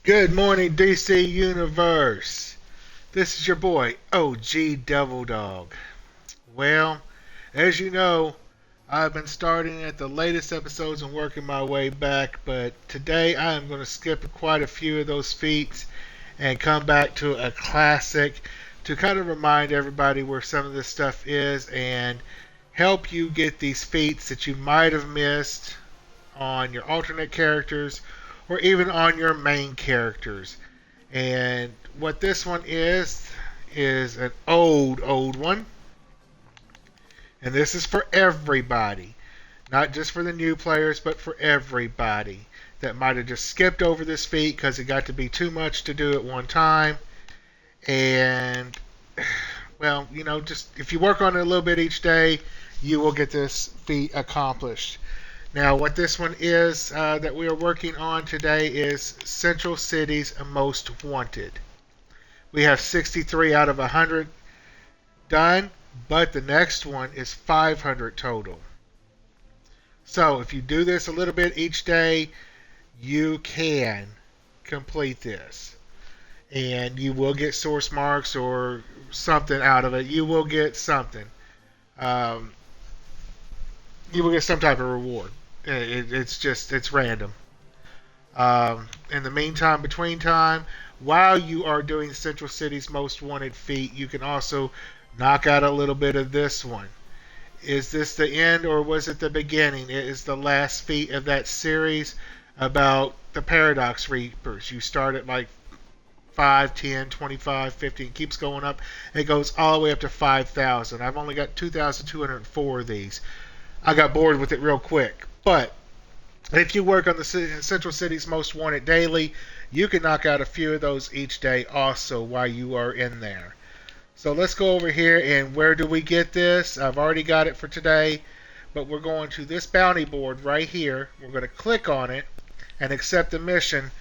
Good morning, DC Universe. This is your boy, OG Devil Dog. Well, as you know, I've been starting at the latest episodes and working my way back, but today I am going to skip quite a few of those feats and come back to a classic to kind of remind everybody where some of this stuff is and help you get these feats that you might have missed on your alternate characters or even on your main characters. And what this one is an old one. And this is for everybody, not just for the new players, but for everybody that might have just skipped over this feat because it got to be too much to do at one time. And, well, just if you work on it a little bit each day, you will get this feat accomplished. Now, what this one is that we are working on today is Central City's Most Wanted. We have 63 out of 100 done, but the next one is 500 total. So if you do this a little bit each day, you can complete this. And you will get source marks or something out of it. You will get something. Um, you will get some type of reward. It's random. In the meantime, between time, while you are doing Central City's Most Wanted feat, you can also knock out a little bit of this one. Is this the end or was it the beginning? It is the last feat of that series about the Paradox Reapers. You start at like 5, 10, 25, 50, and keeps going up. It goes all the way up to 5,000. I've only got 2,204 of these. I got bored with it real quick. But if you work on the Central City's Most Wanted daily, you can knock out a few of those each day also while you are in there. So let's go over here and where do we get this? I've already got it for today, but we're going to this bounty board right here. We're going to click on it and accept the mission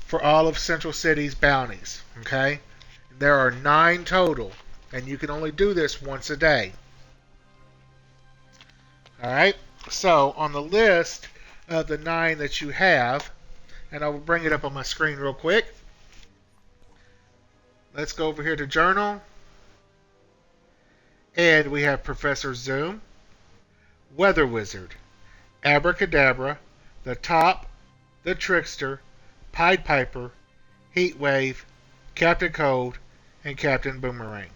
for all of Central City's bounties. Okay? There are 9 total, and you can only do this once a day. Alright, so on the list of the 9 that you have, and I will bring it up on my screen real quick. Let's go over here to Journal. And we have Professor Zoom, Weather Wizard, Abracadabra, the Top, the Trickster, Pied Piper, Heat Wave, Captain Cold, and Captain Boomerang.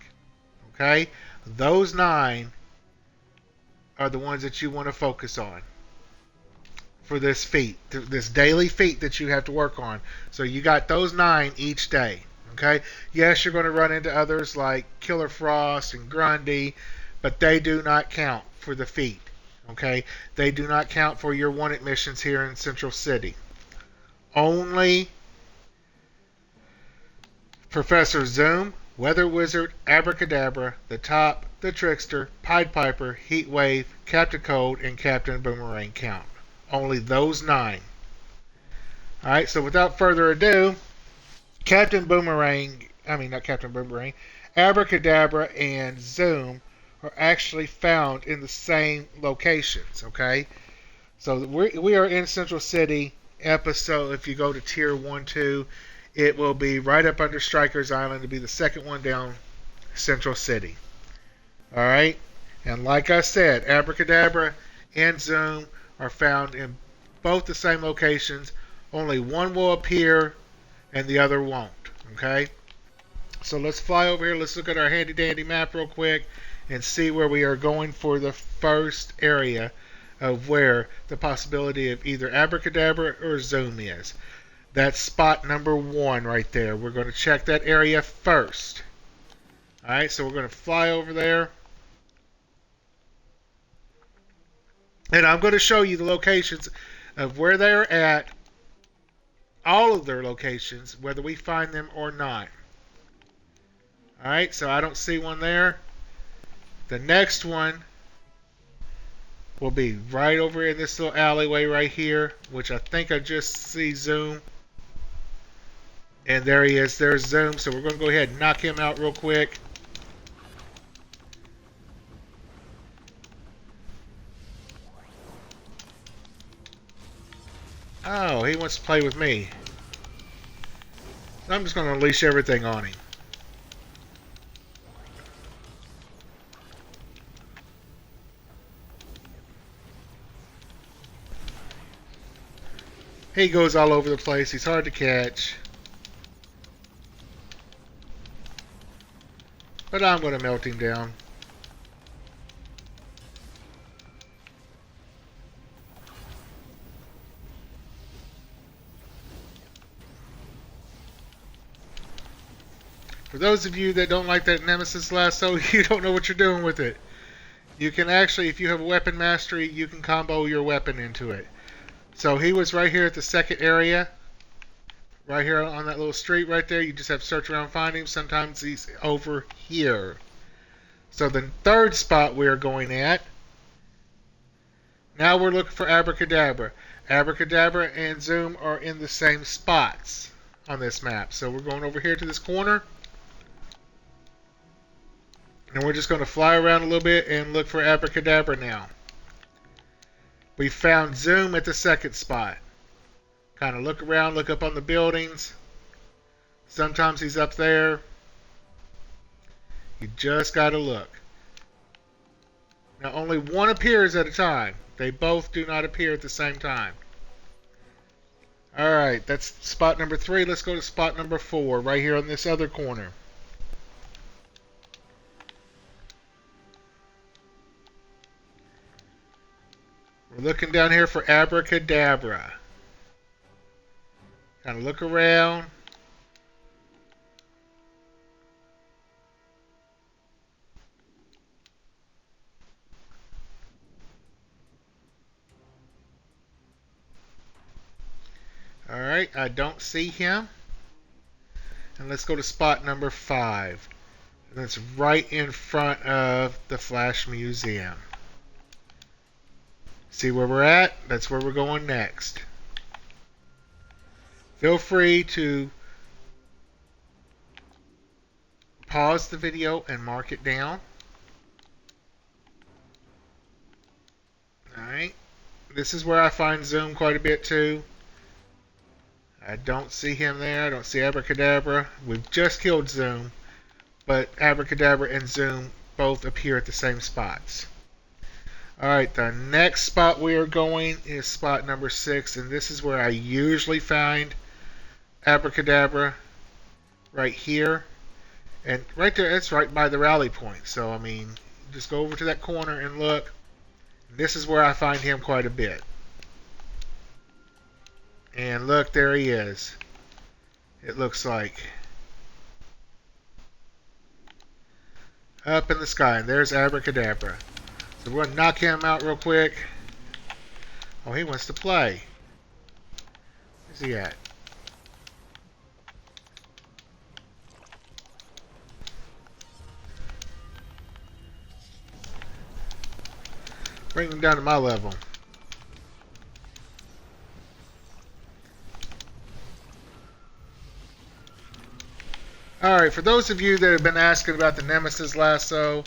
Okay? Those 9 are the ones that you want to focus on for this feat, this daily feat that you have to work on. So you got those 9 each day. Okay? Yes, you're going to run into others like Killer Frost and Grundy, but they do not count for the feat. Okay? They do not count for your wanted missions here in Central City. Only Professor Zoom, Weather Wizard, Abracadabra, the Top, the Trickster, Pied Piper, Heat Wave, Captain Cold, and Captain Boomerang count. Only those 9. Alright, so without further ado, not Captain Boomerang, Abracadabra and Zoom are actually found in the same locations, okay? So we are in Central City episode. If you go to tier 1, 2, it will be right up under Strikers Island to be the second one down Central City. Alright? And like I said, Abracadabra and Zoom are found in both the same locations. Only one will appear and the other won't. Okay? So let's fly over here. Let's look at our handy dandy map real quick and see where we are going for the first area of where the possibility of either Abracadabra or Zoom is. That's spot number 1 right there. We're going to check that area first. Alright, so we're going to fly over there. And I'm going to show you the locations of where they're at, all of their locations, whether we find them or not. Alright, so I don't see one there. The next one will be right over in this little alleyway right here, which I think I just see Zoom. And there he is. There's Zoom. So we're going to go ahead and knock him out real quick. Oh, he wants to play with me. I'm just going to unleash everything on him. He goes all over the place. He's hard to catch. But I'm going to melt him down. For those of you that don't like that Nemesis lasso, you don't know what you're doing with it. You can actually, if you have weapon mastery, you can combo your weapon into it. So he was right here at the second area. Right here on that little street right there. You just have to search around and find him. Sometimes he's over here. So the third spot we're going at. Now we're looking for Abracadabra. Abracadabra and Zoom are in the same spots on this map. So we're going over here to this corner. And we're just going to fly around a little bit and look for Abracadabra now. We found Zoom at the second spot. Kind of look around, look up on the buildings. Sometimes he's up there. You just got to look. Now only one appears at a time. They both do not appear at the same time. Alright, that's spot number 3. Let's go to spot number 4, right here on this other corner. We're looking down here for Abracadabra. Kind of look around. Alright, I don't see him. And let's go to spot number 5. And that's right in front of the Flash Museum. See where we're at? That's where we're going next. Feel free to pause the video and mark it down. Alright. This is where I find Zoom quite a bit too. I don't see him there. I don't see Abracadabra. We've just killed Zoom. But Abracadabra and Zoom both appear at the same spots. Alright, the next spot we are going is spot number 6. And this is where I usually find Abracadabra. Right here. And right there, it's right by the rally point. So, I mean, just go over to that corner and look. This is where I find him quite a bit. And look, there he is. It looks like. Up in the sky. And there's Abracadabra. So we're going to knock him out real quick. Oh, he wants to play. Where's he at? Bring him down to my level. Alright, for those of you that have been asking about the Nemesis lasso,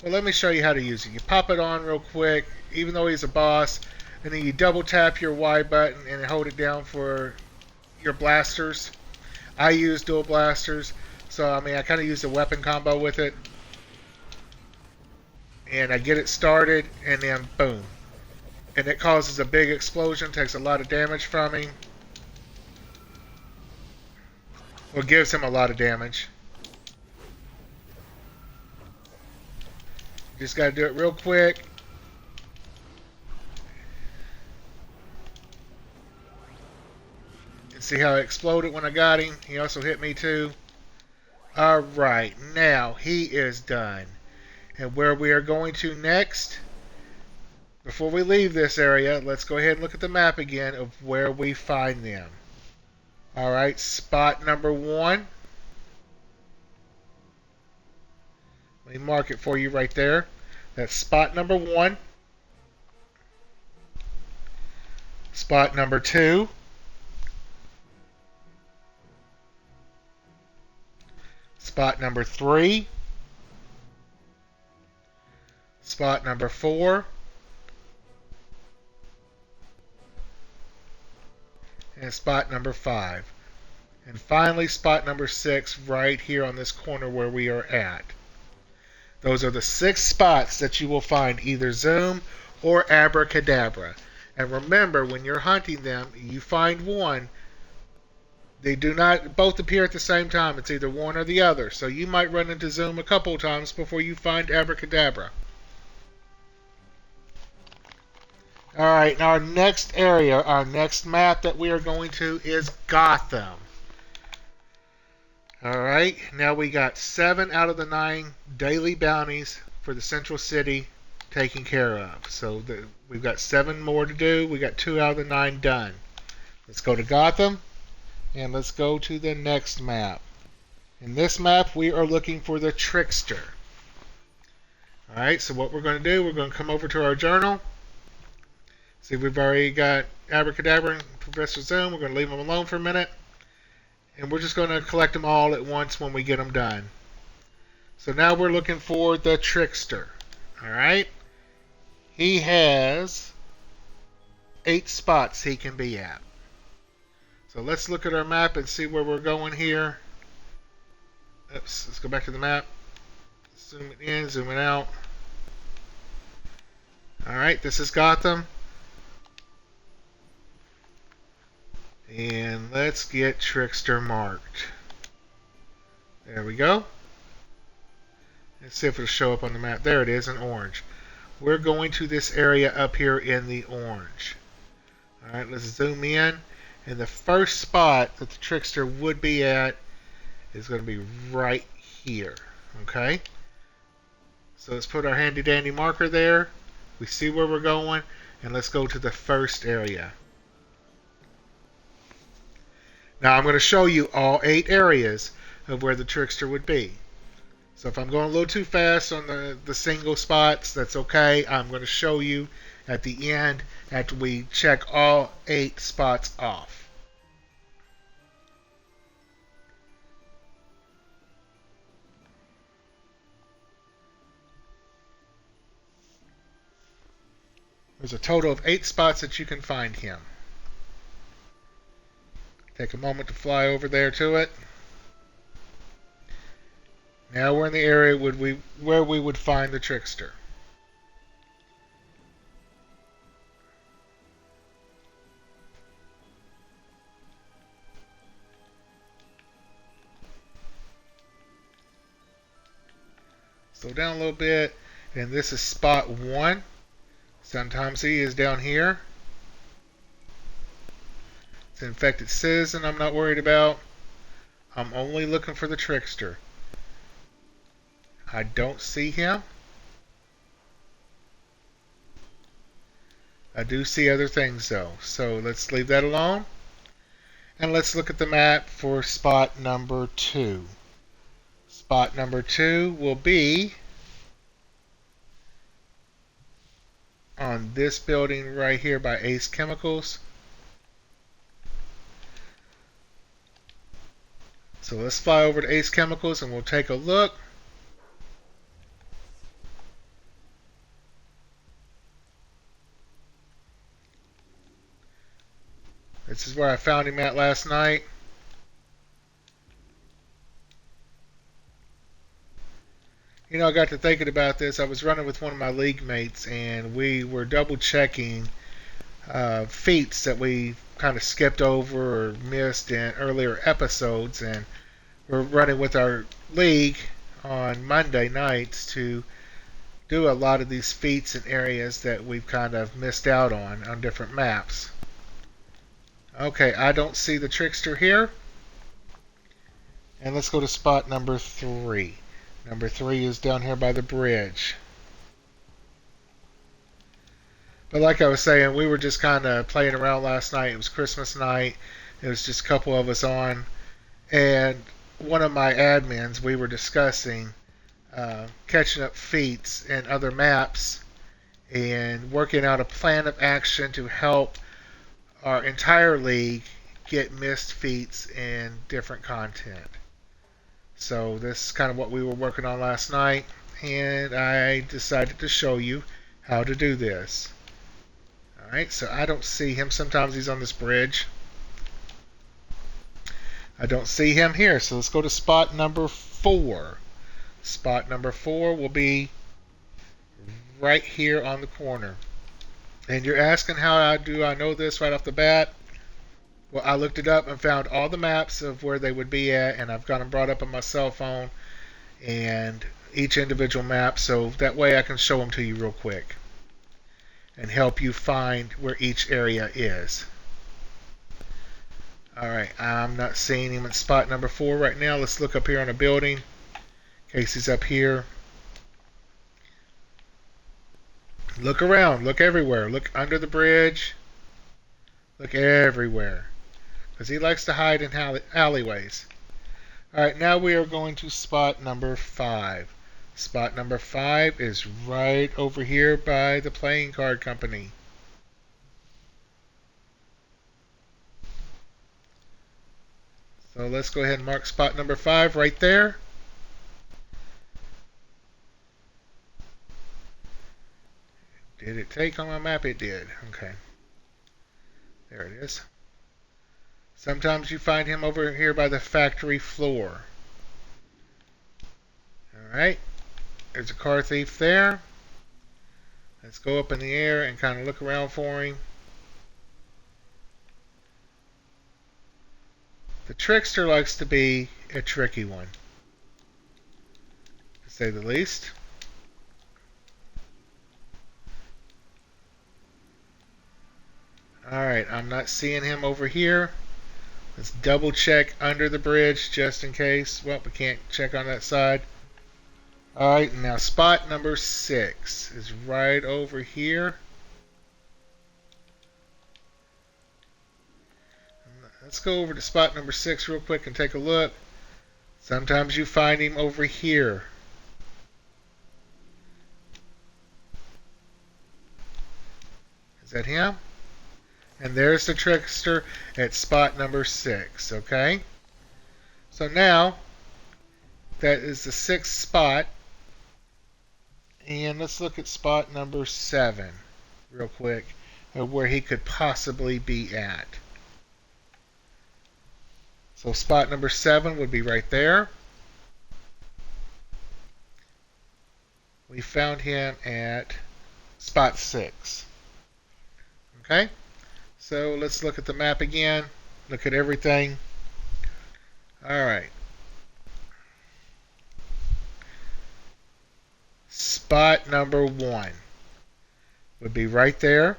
well, let me show you how to use it. You pop it on real quick, even though he's a boss, and then you double tap your Y button and hold it down for your blasters. I use dual blasters, so I mean I kind of use a weapon combo with it. And I get it started, and then boom. And it causes a big explosion, takes a lot of damage from him. Well, gives him a lot of damage. Just got to do it real quick. And see how it exploded when I got him. He also hit me too. Alright, now he is done. And where we are going to next, before we leave this area, let's go ahead and look at the map again of where we find them. Alright, spot number 1. Let me mark it for you right there. That's spot number 1. Spot number 2. Spot number 3. Spot number 4. And spot number 5. And finally, spot number 6 right here on this corner where we are at. Those are the 6 spots that you will find either Zoom or Abracadabra. And remember, when you're hunting them, you find one, they do not both appear at the same time. It's either one or the other. So you might run into Zoom a couple of times before you find Abracadabra. Alright, our next area, our next map that we are going to is Gotham. Alright, now we got 7 out of the 9 daily bounties for the central city taken care of. So we've got 7 more to do. We got 2 out of the 9 done. Let's go to Gotham, and let's go to the next map. In this map, we are looking for the Trickster. Alright, so what we're going to do, we're going to come over to our journal. See, we've already got Abracadabra and Professor Zoom. We're going to leave them alone for a minute. And we're just going to collect them all at once when we get them done. So now we're looking for the Trickster. Alright? He has 8 spots he can be at. So let's look at our map and see where we're going here. Oops, let's go back to the map. Zoom it in, zoom it out. Alright, this is Gotham. And let's get Trickster marked. There we go. Let's see if it'll show up on the map. There it is in orange. We're going to this area up here in the orange. Alright, let's zoom in. And the first spot that the Trickster would be at is going to be right here. Okay? So let's put our handy dandy marker there. We see where we're going. And let's go to the first area. Now I'm going to show you all 8 areas of where the Trickster would be. So if I'm going a little too fast on the single spots, that's okay. I'm going to show you at the end after we check all 8 spots off. There's a total of 8 spots that you can find him. Take a moment to fly over there to it. Now we're in the area where we would find the Trickster. Slow down a little bit, and this is spot 1. Sometimes he is down here. It's an infected citizen I'm not worried about. I'm only looking for the Trickster. I don't see him. I do see other things though. So let's leave that alone. And let's look at the map for spot number 2. Spot number 2 will be on this building right here by Ace Chemicals. So let's fly over to Ace Chemicals and we'll take a look. This is where I found him at last night. You know, I got to thinking about this. I was running with one of my league mates and we were double checking feats that we kind of skipped over or missed in earlier episodes, and we're running with our league on Monday nights to do a lot of these feats in areas that we've kind of missed out on different maps. Okay, I don't see the Trickster here. And let's go to spot number 3. Number 3 is down here by the bridge. But like I was saying, we were just kind of playing around last night. It was Christmas night. It was just a couple of us on. And one of my admins, we were discussing catching up feats and other maps and working out a plan of action to help our entire league get missed feats and different content. So this is kind of what we were working on last night, and I decided to show you how to do this. Alright, so I don't see him. Sometimes he's on this bridge. I don't see him here, so let's go to spot number 4. Spot number 4 will be right here on the corner. And you're asking how do I know this right off the bat? Well, I looked it up and found all the maps of where they would be at, and I've got them brought up on my cell phone and each individual map, so that way I can show them to you real quick and help you find where each area is. Alright, I'm not seeing him in spot number 4 right now. Let's look up here on a building in case he's up here. Look around, look everywhere, look under the bridge, look everywhere, because he likes to hide in alleyways. Alright, now we are going to spot number 5. Spot number 5 is right over here by the playing card company. So let's go ahead and mark spot number 5 right there. Did it take on my map? It did. Okay. There it is. Sometimes you find him over here by the factory floor. Alright. There's a car thief there. Let's go up in the air and kind of look around for him. The trickster likes to be a tricky one, to say the least. Alright, I'm not seeing him over here. Let's double check under the bridge just in case. Well, we can't check on that side. Alright, now spot number 6 is right over here. Let's go over to spot number 6 real quick and take a look. Sometimes you find him over here. Is that him? And there's the trickster at spot number 6, okay? So now, that is the 6th spot. And let's look at spot number 7 real quick, where he could possibly be at. So spot number 7 would be right there. We found him at spot 6. Okay? So let's look at the map again. Look at everything. Alright. Spot number 1 would be right there.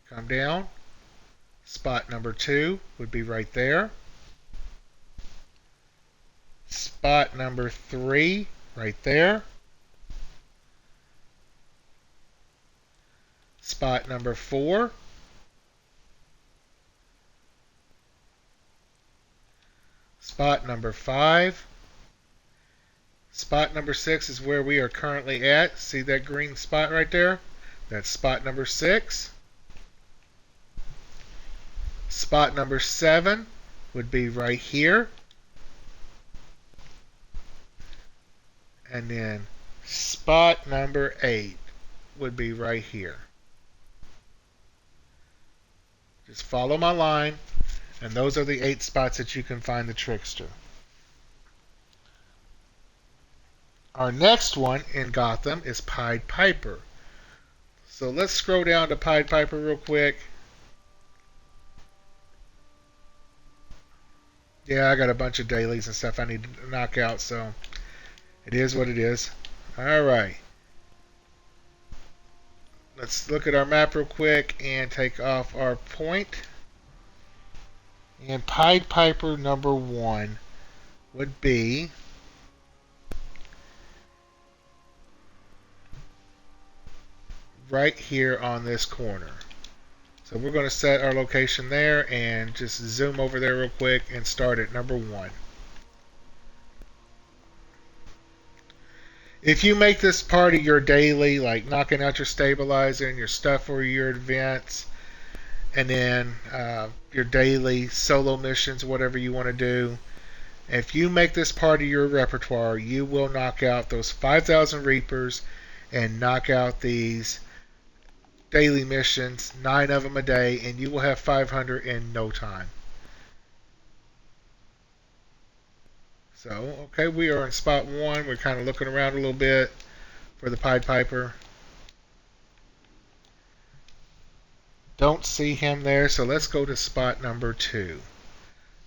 Come down. Spot number 2 would be right there. Spot number 3 right there. Spot number 4. Spot number 5. Spot number 6 is where we are currently at. See that green spot right there? That's spot number 6. Spot number 7 would be right here. And then spot number 8 would be right here. Just follow my line, and those are the 8 spots that you can find the trickster. Our next one in Gotham is Pied Piper. So let's scroll down to Pied Piper real quick. Yeah, I got a bunch of dailies and stuff I need to knock out, so it is what it is. Alright. Let's look at our map real quick and take off our point. And Pied Piper number 1 would be right here on this corner. So we're going to set our location there and just zoom over there real quick and start at number 1. If you make this part of your daily, like knocking out your stabilizer and your stuff for your events, and then your daily solo missions, whatever you want to do, if you make this part of your repertoire, you will knock out those 5,000 Reapers and knock out these daily missions, 9 of them a day, and you will have 500 in no time. So, okay, we are in spot 1. We're kind of looking around a little bit for the Pied Piper. Don't see him there, so let's go to spot number 2.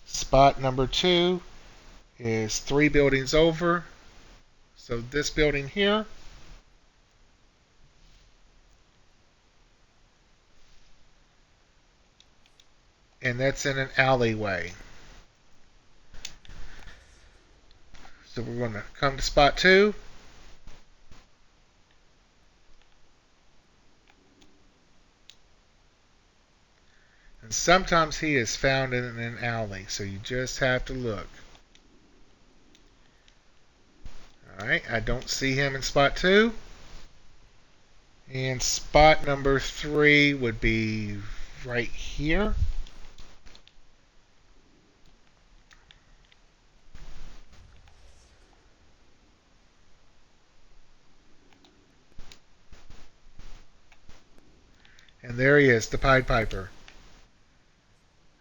Spot number 2 is 3 buildings over. So this building here. And that's in an alleyway. So we're going to come to spot 2. And sometimes he is found in an alley, so you just have to look. Alright, I don't see him in spot 2. And spot number 3 would be right here. And there he is, the Pied Piper.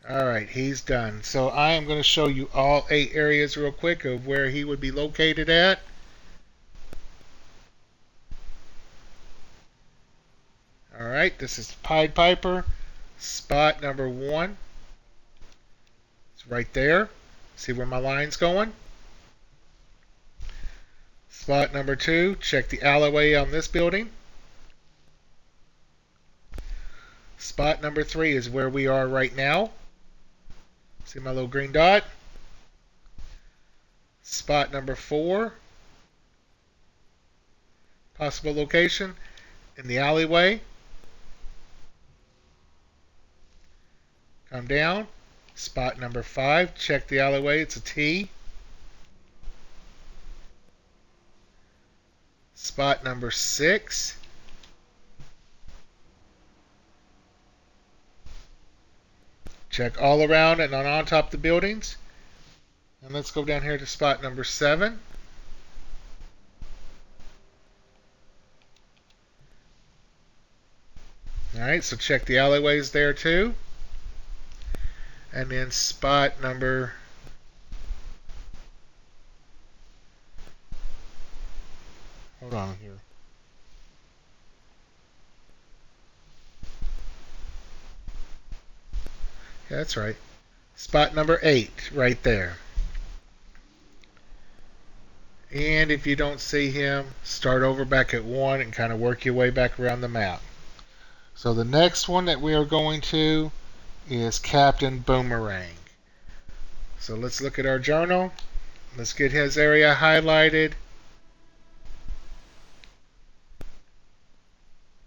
Alright, he's done. So I am going to show you all 8 areas real quick of where he would be located at. Alright, this is the Pied Piper. Spot number 1. It's right there. See where my line's going? Spot number 2, check the alleyway on this building. Spot number 3 is where we are right now. See my little green dot? Spot number 4, possible location, in the alleyway. Come down. Spot number 5, check the alleyway, it's a T. Spot number 6. Check all around and on top of the buildings. And let's go down here to spot number 7. Alright, so check the alleyways there too. And then spot number hold on here. Yeah, that's right. Spot number 8 right there. And if you don't see him, start over back at 1 and kind of work your way back around the map. So the next one that we are going to is Captain Boomerang. So let's look at our journal. Let's get his area highlighted.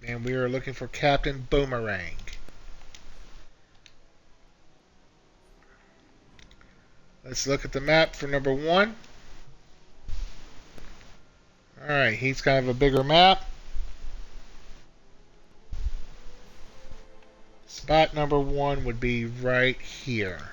And we are looking for Captain Boomerang. Let's look at the map for number 1. Alright, he's kind of a bigger map. Spot number 1 would be right here.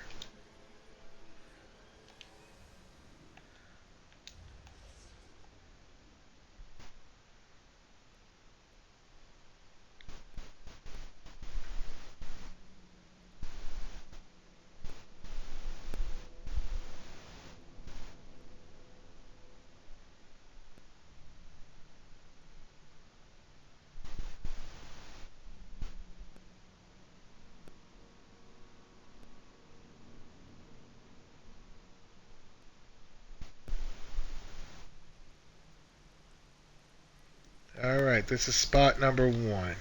Alright, this is spot number 1.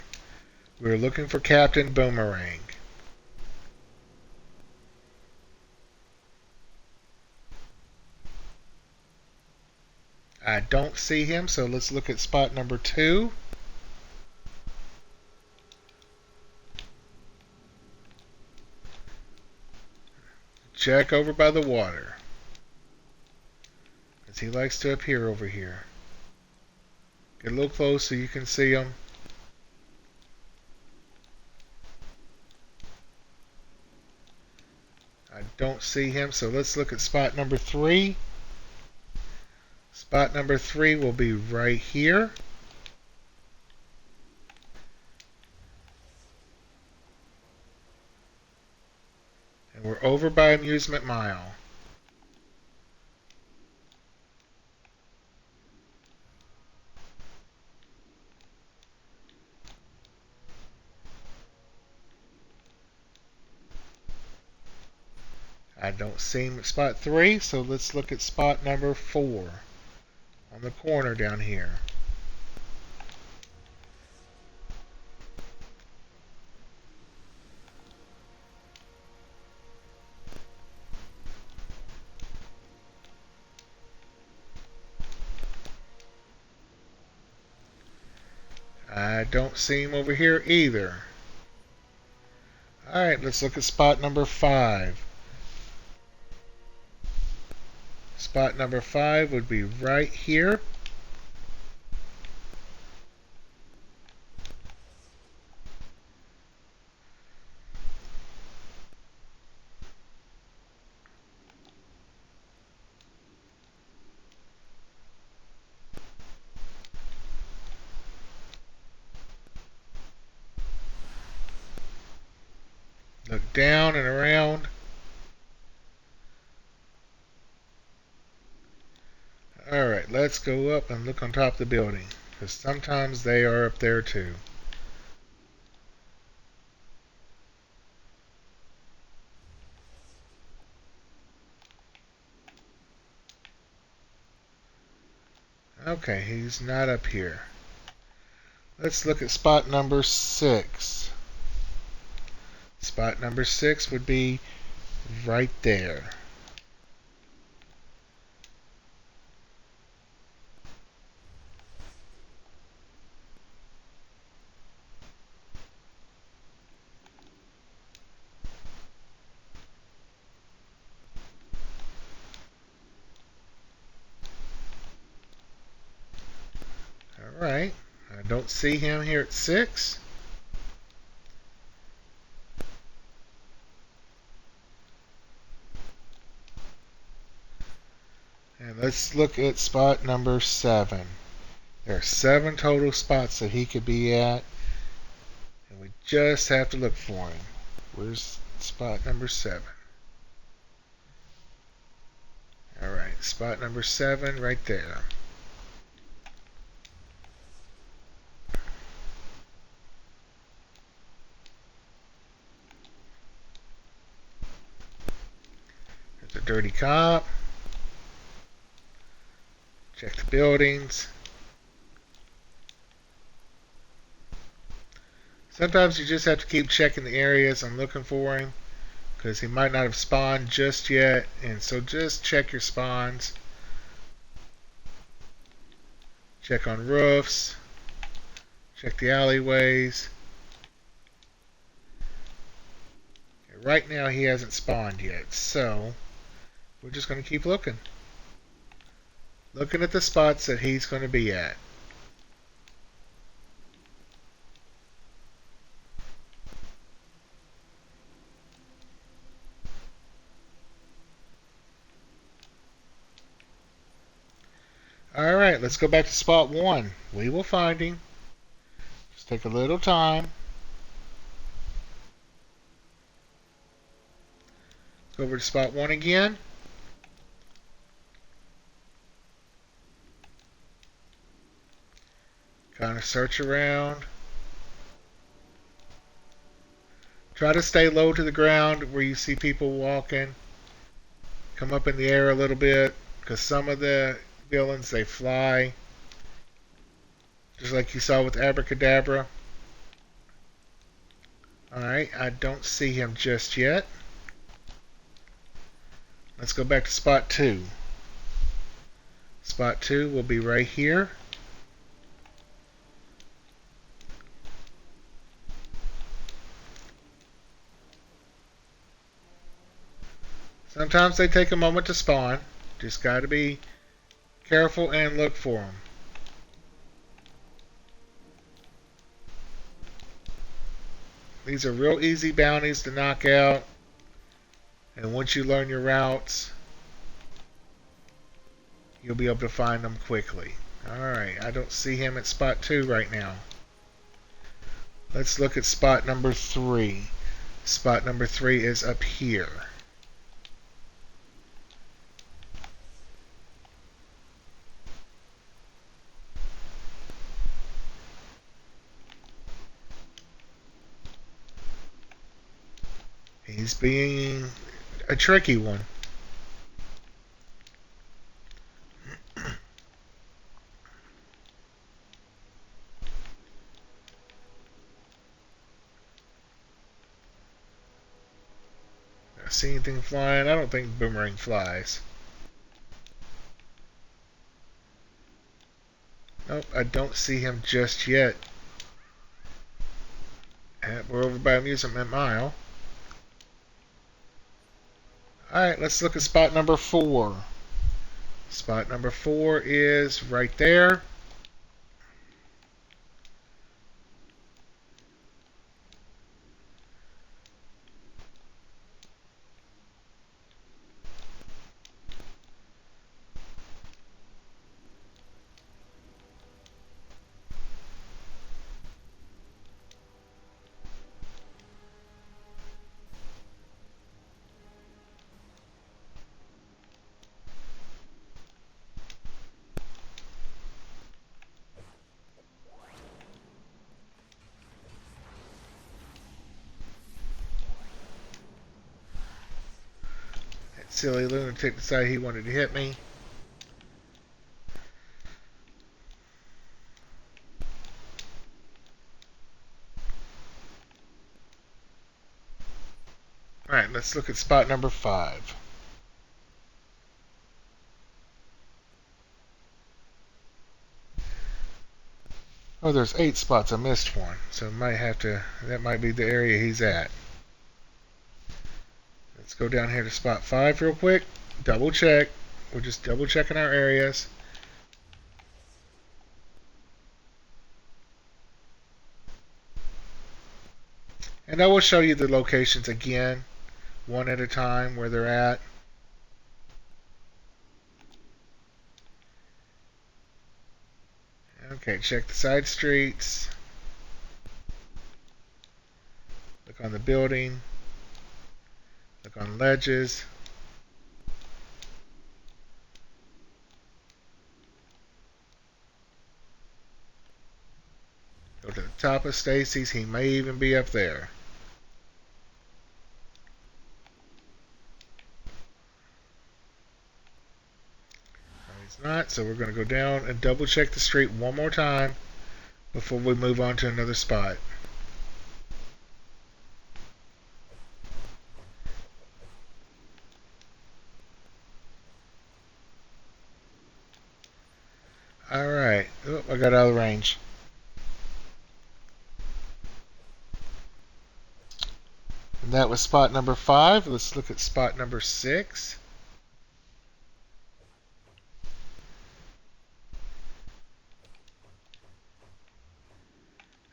We're looking for Captain Boomerang. I don't see him, so let's look at spot number 2. Check over by the water, as he likes to appear over here. Get a little close so you can see him. I don't see him, so let's look at spot number 3. Spot number 3 will be right here. We're over by Amusement Mile. I don't see him at spot 3, so let's look at spot number 4 on the corner down here. I don't see him over here either. Alright, let's look at spot number 5. Spot number 5 would be right here. Look down and around. Alright, let's go up and look on top of the building, because sometimes they are up there too. Okay, he's not up here. Let's look at spot number 6. Spot number 6 would be right there. Alright, I don't see him here at 6. And let's look at spot number 7. There are 7 total spots that he could be at, and we just have to look for him. Where's spot number 7? Alright, spot number 7 right there. There's a dirty cop. Check the buildings. Sometimes you just have to keep checking the areas and looking for him, because he might not have spawned just yet, and so just check your spawns. Check on roofs. Check the alleyways. Right now he hasn't spawned yet, so we're just going to keep looking. Looking at the spots that he's going to be at. Alright, let's go back to spot 1. We will find him. Just take a little time. Go over to spot 1 again. Kind of search around. Try to stay low to the ground where you see people walking. Come up in the air a little bit, because some of the villains, they fly. Just like you saw with Abracadabra. Alright, I don't see him just yet. Let's go back to spot 2. Spot 2 will be right here. Sometimes they take a moment to spawn. Just got to be careful and look for them. These are real easy bounties to knock out. And once you learn your routes, you'll be able to find them quickly. Alright, I don't see him at spot 2 right now. Let's look at spot number 3. Spot number 3 is up here. He's being a tricky one. See anything flying? I don't think Boomerang flies. Nope, I don't see him just yet. We're over by Amusement Mile. Alright, let's look at spot number 4. Spot number 4 is right there. That silly lunatic decided he wanted to hit me. Alright, let's look at spot number 5. Oh, there's 8 spots. I missed one. So that might be the area he's at. Let's go down here to spot 5 real quick. Double check. We're just double checking our areas. And I will show you the locations again, one at a time, where they're at. Okay, check the side streets. Look on the building. Look on ledges. Go to the top of Stacy's. He may even be up there. No, he's not, so we're going to go down and double check the street one more time before we move on to another spot. Alright. Oh, I got out of range. And that was spot number 5. Let's look at spot number 6.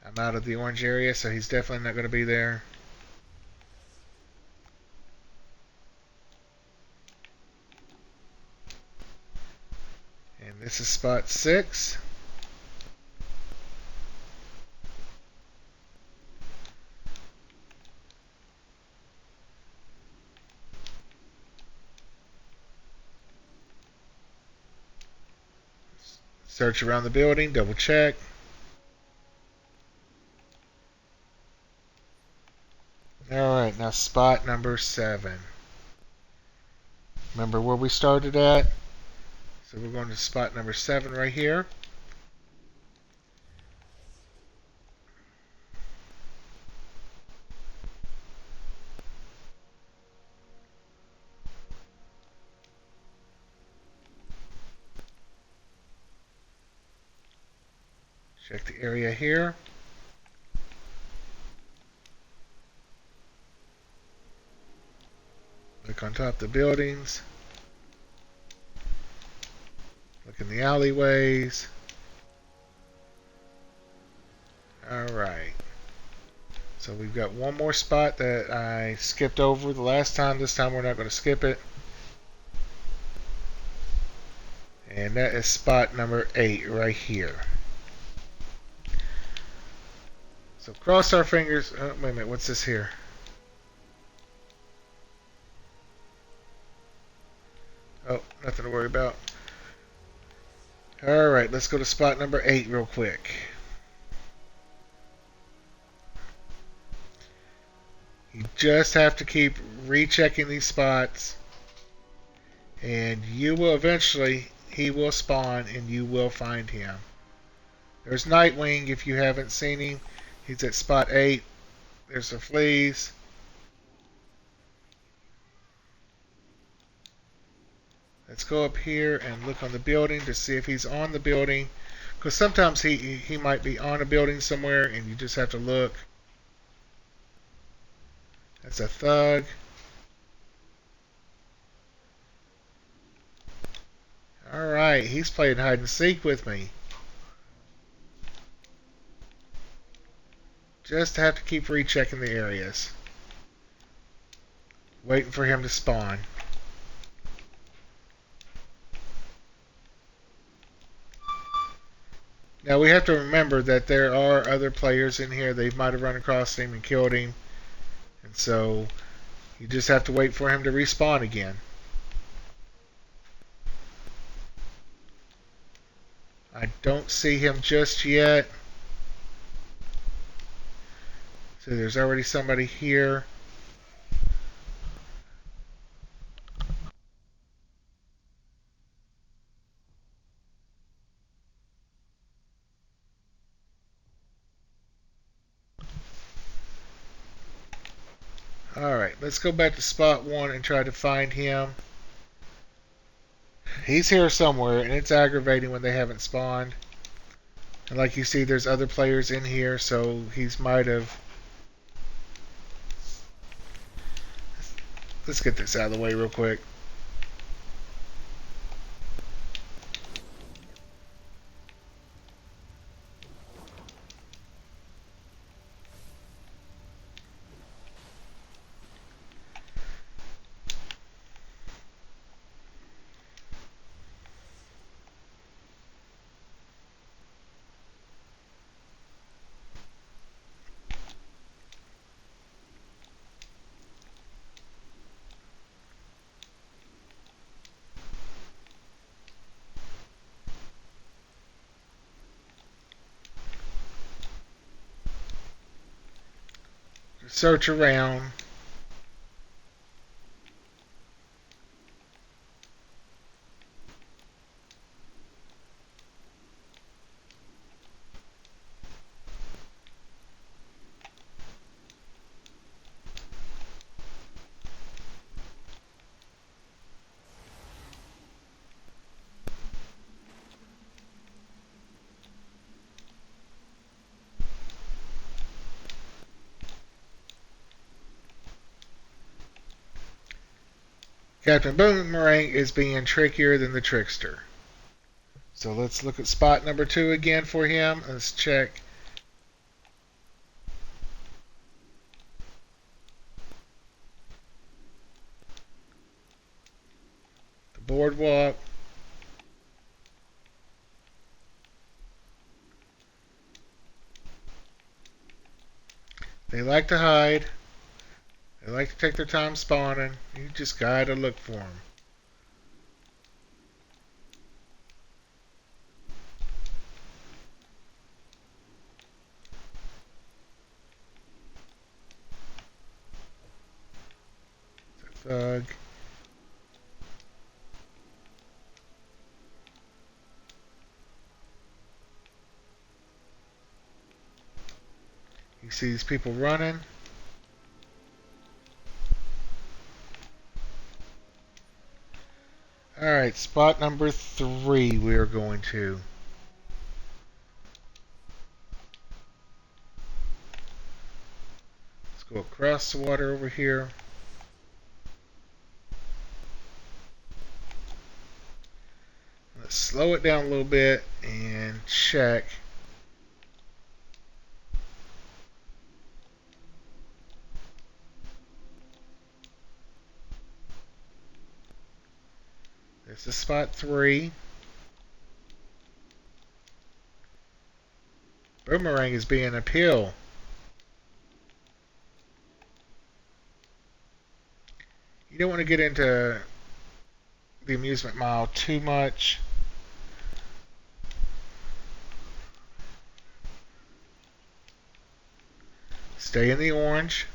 I'm out of the orange area, so he's definitely not going to be there. And this is spot 6. Search around the building, double check. Alright, now spot number 7. Remember where we started at? So we're going to spot number 7 right here. Check the area here. Look on top of the buildings. Look in the alleyways. Alright. So we've got one more spot that I skipped over the last time. This time we're not going to skip it. And that is spot number 8 right here. So cross our fingers. Oh, wait a minute, what's this here? Oh, nothing to worry about. Alright, let's go to spot number 8 real quick. You just have to keep rechecking these spots, and you will eventually, he will spawn and you will find him. There's Nightwing if you haven't seen him. He's at spot 8. There's the fleas. Let's go up here and look on the building to see if he's on the building. Because sometimes he might be on a building somewhere and you just have to look. That's a thug. Alright, he's playing hide and seek with me. Just have to keep rechecking the areas. Waiting for him to spawn. Now we have to remember that there are other players in here. They might have run across him and killed him. And so you just have to wait for him to respawn again. I don't see him just yet. So there's already somebody here. Alright, let's go back to spot 1 and try to find him. He's here somewhere, and it's aggravating when they haven't spawned. And like you see, there's other players in here, so he's might have... Let's get this out of the way real quick. Search around. Captain Boomerang is being trickier than the trickster. So let's look at spot number 2 again for him. Let's check. The boardwalk. They like to hide. They like to take their time spawning. You just gotta look for them. Thug. You see these people running. Alright, spot number 3 we are going to. Let's go across the water over here. Let's slow it down a little bit and check. This is spot 3. Boomerang is being a pill. You don't want to get into the amusement mile too much. Stay in the orange.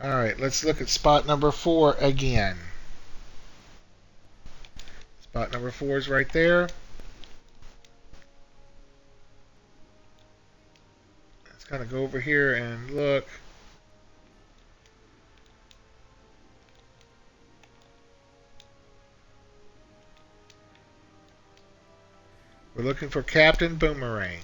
Alright, let's look at spot number 4 again. Spot number 4 is right there. Let's kind of go over here and look. We're looking for Captain Boomerang.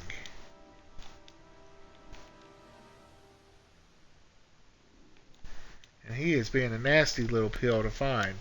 And he is being a nasty little pill to find.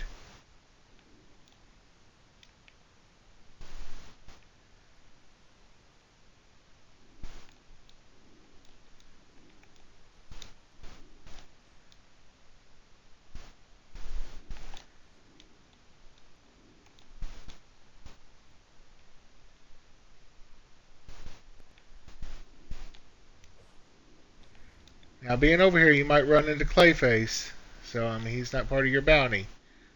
Now, being over here, you might run into Clayface. So, I mean, he's not part of your bounty.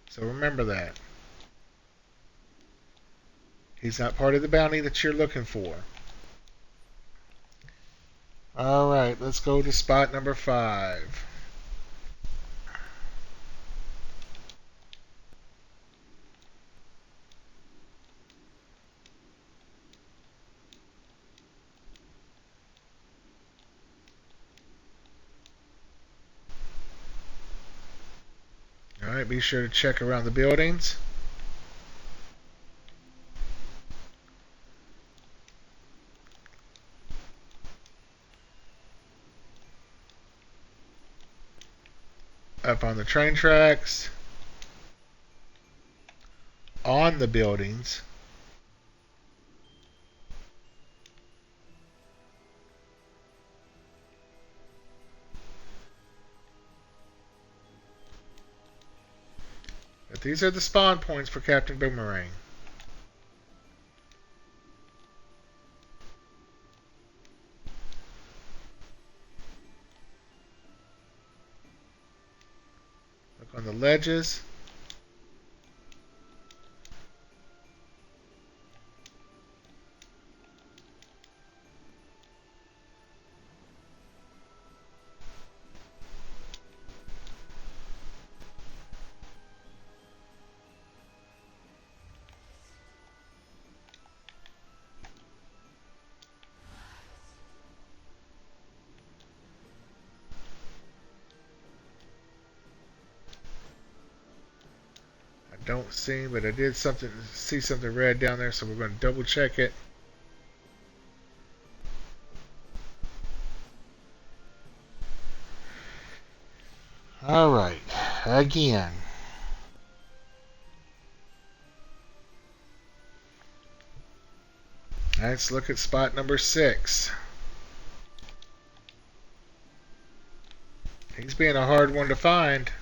So remember that. He's not part of the bounty that you're looking for. Alright, let's go to spot number 5. Alright, be sure to check around the buildings. Up on the train tracks. On the buildings. But these are the spawn points for Captain Boomerang. Look on the ledges. Don't see, but I did see something red down there, so we're going to double check it. Alright, again. Let's look at spot number 6. He's being a hard one to find.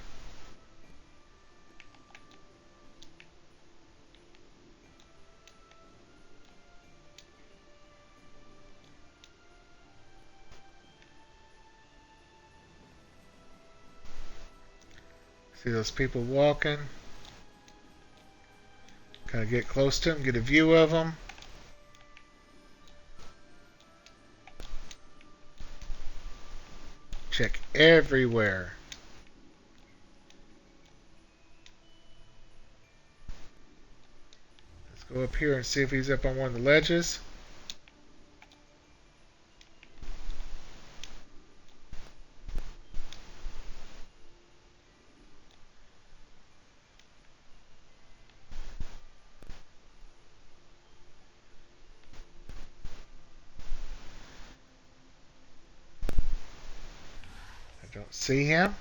See those people walking? Kind of get close to them, get a view of them. Check everywhere. Let's go up here and see if he's up on one of the ledges. Don't see him.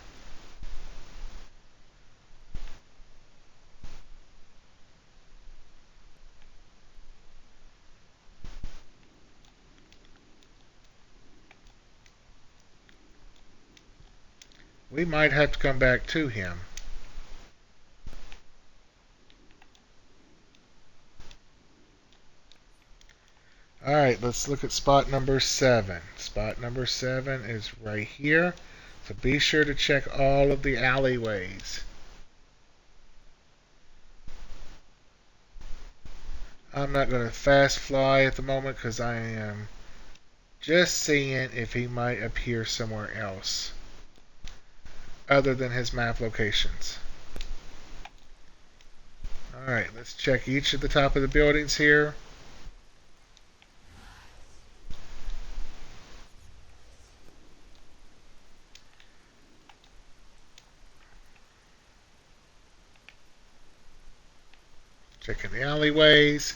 We might have to come back to him. Alright, let's look at spot number 7. Spot number 7 is right here. So be sure to check all of the alleyways. I'm not going to fast fly at the moment because I am just seeing if he might appear somewhere else. other than his map locations. Alright, let's check each at the top of the buildings here. Checking the alleyways.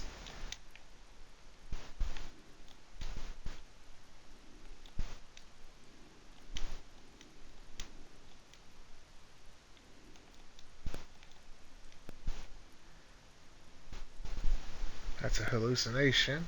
That's a hallucination.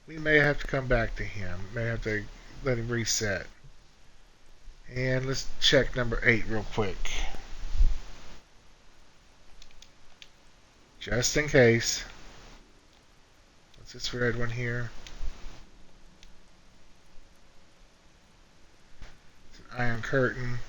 We may have to come back to him. May have to let him reset. And let's check number 8 real quick. Just in case. What's this red one here? It's an iron curtain.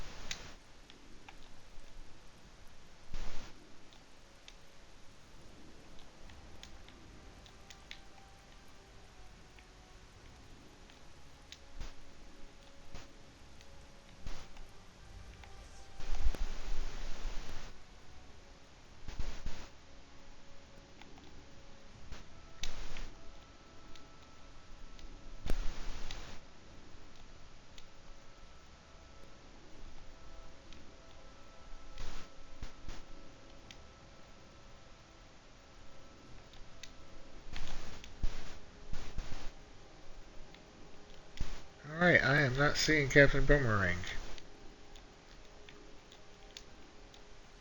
Alright, I am not seeing Captain Boomerang.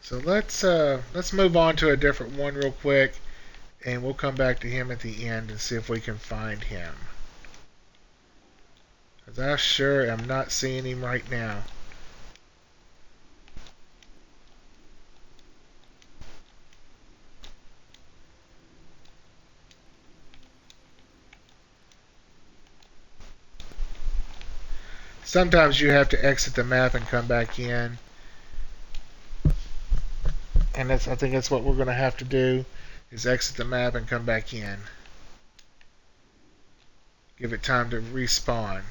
So let's move on to a different one real quick, and we'll come back to him at the end and see if we can find him. Because I sure am not seeing him right now. Sometimes you have to exit the map and come back in. And I think that's what we're going to have to do, is exit the map and come back in. Give it time to respawn.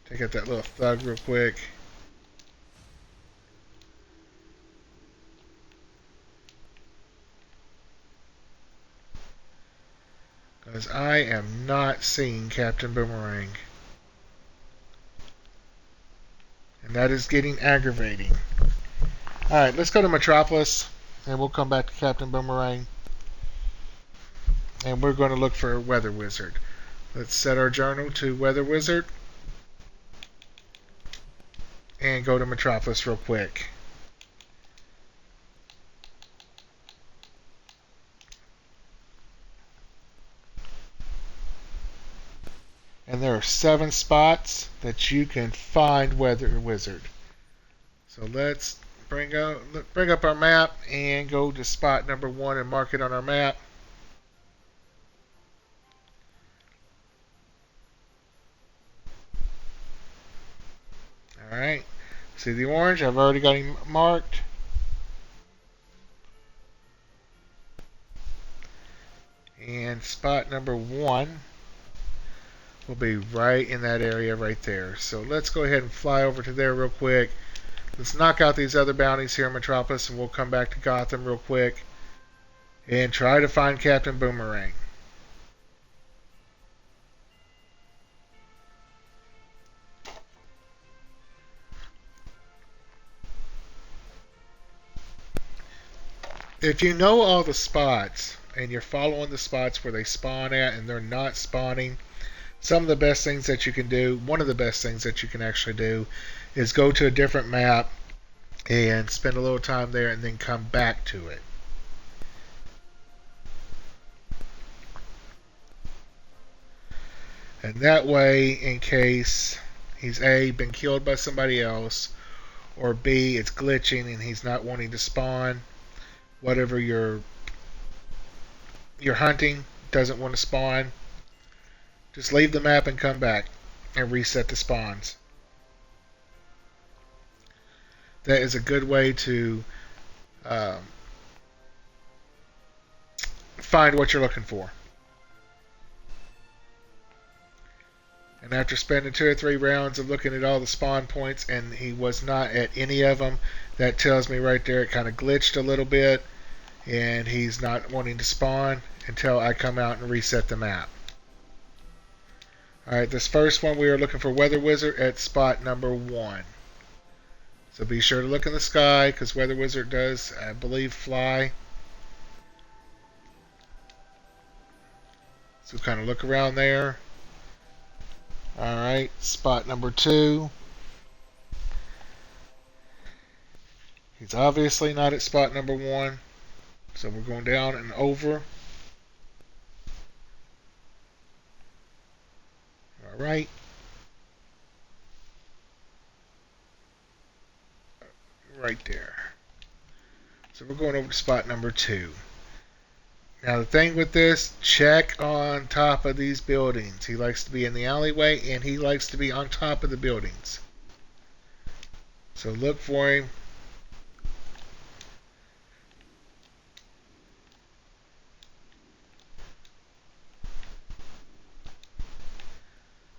Take out that little thug real quick. Because I am not seeing Captain Boomerang. And that is getting aggravating. Alright, let's go to Metropolis, and we'll come back to Captain Boomerang. And we're going to look for a Weather Wizard. Let's set our journal to Weather Wizard. And go to Metropolis real quick. And there are 7 spots that you can find Weather Wizard. So let's bring up our map and go to spot number 1 and mark it on our map. Alright, see the orange? I've already got him marked. And spot number 1 will be right in that area right there. So let's go ahead and fly over to there real quick. Let's knock out these other bounties here in Metropolis, and we'll come back to Gotham real quick and try to find Captain Boomerang. If you know all the spots and you're following the spots where they spawn at and they're not spawning, some of the best things that you can do, one of the best things that you can actually do, is go to a different map and spend a little time there and then come back to it. And that way, in case he's A, been killed by somebody else, or B, it's glitching and he's not wanting to spawn, whatever you're hunting doesn't want to spawn, just leave the map and come back and reset the spawns. That is a good way to find what you're looking for. And after spending 2 or 3 rounds of looking at all the spawn points and he was not at any of them, that tells me right there it kind of glitched a little bit and he's not wanting to spawn until I come out and reset the map. Alright, this first one we are looking for Weather Wizard at spot number 1. So be sure to look in the sky because Weather Wizard does, I believe, fly. So kind of look around there. Alright, spot number 2. He's obviously not at spot number 1. So we're going down and over. Alright. Right there. So we're going over to spot number 2. Now the thing with this, check on top of these buildings. He likes to be in the alleyway and he likes to be on top of the buildings. So look for him.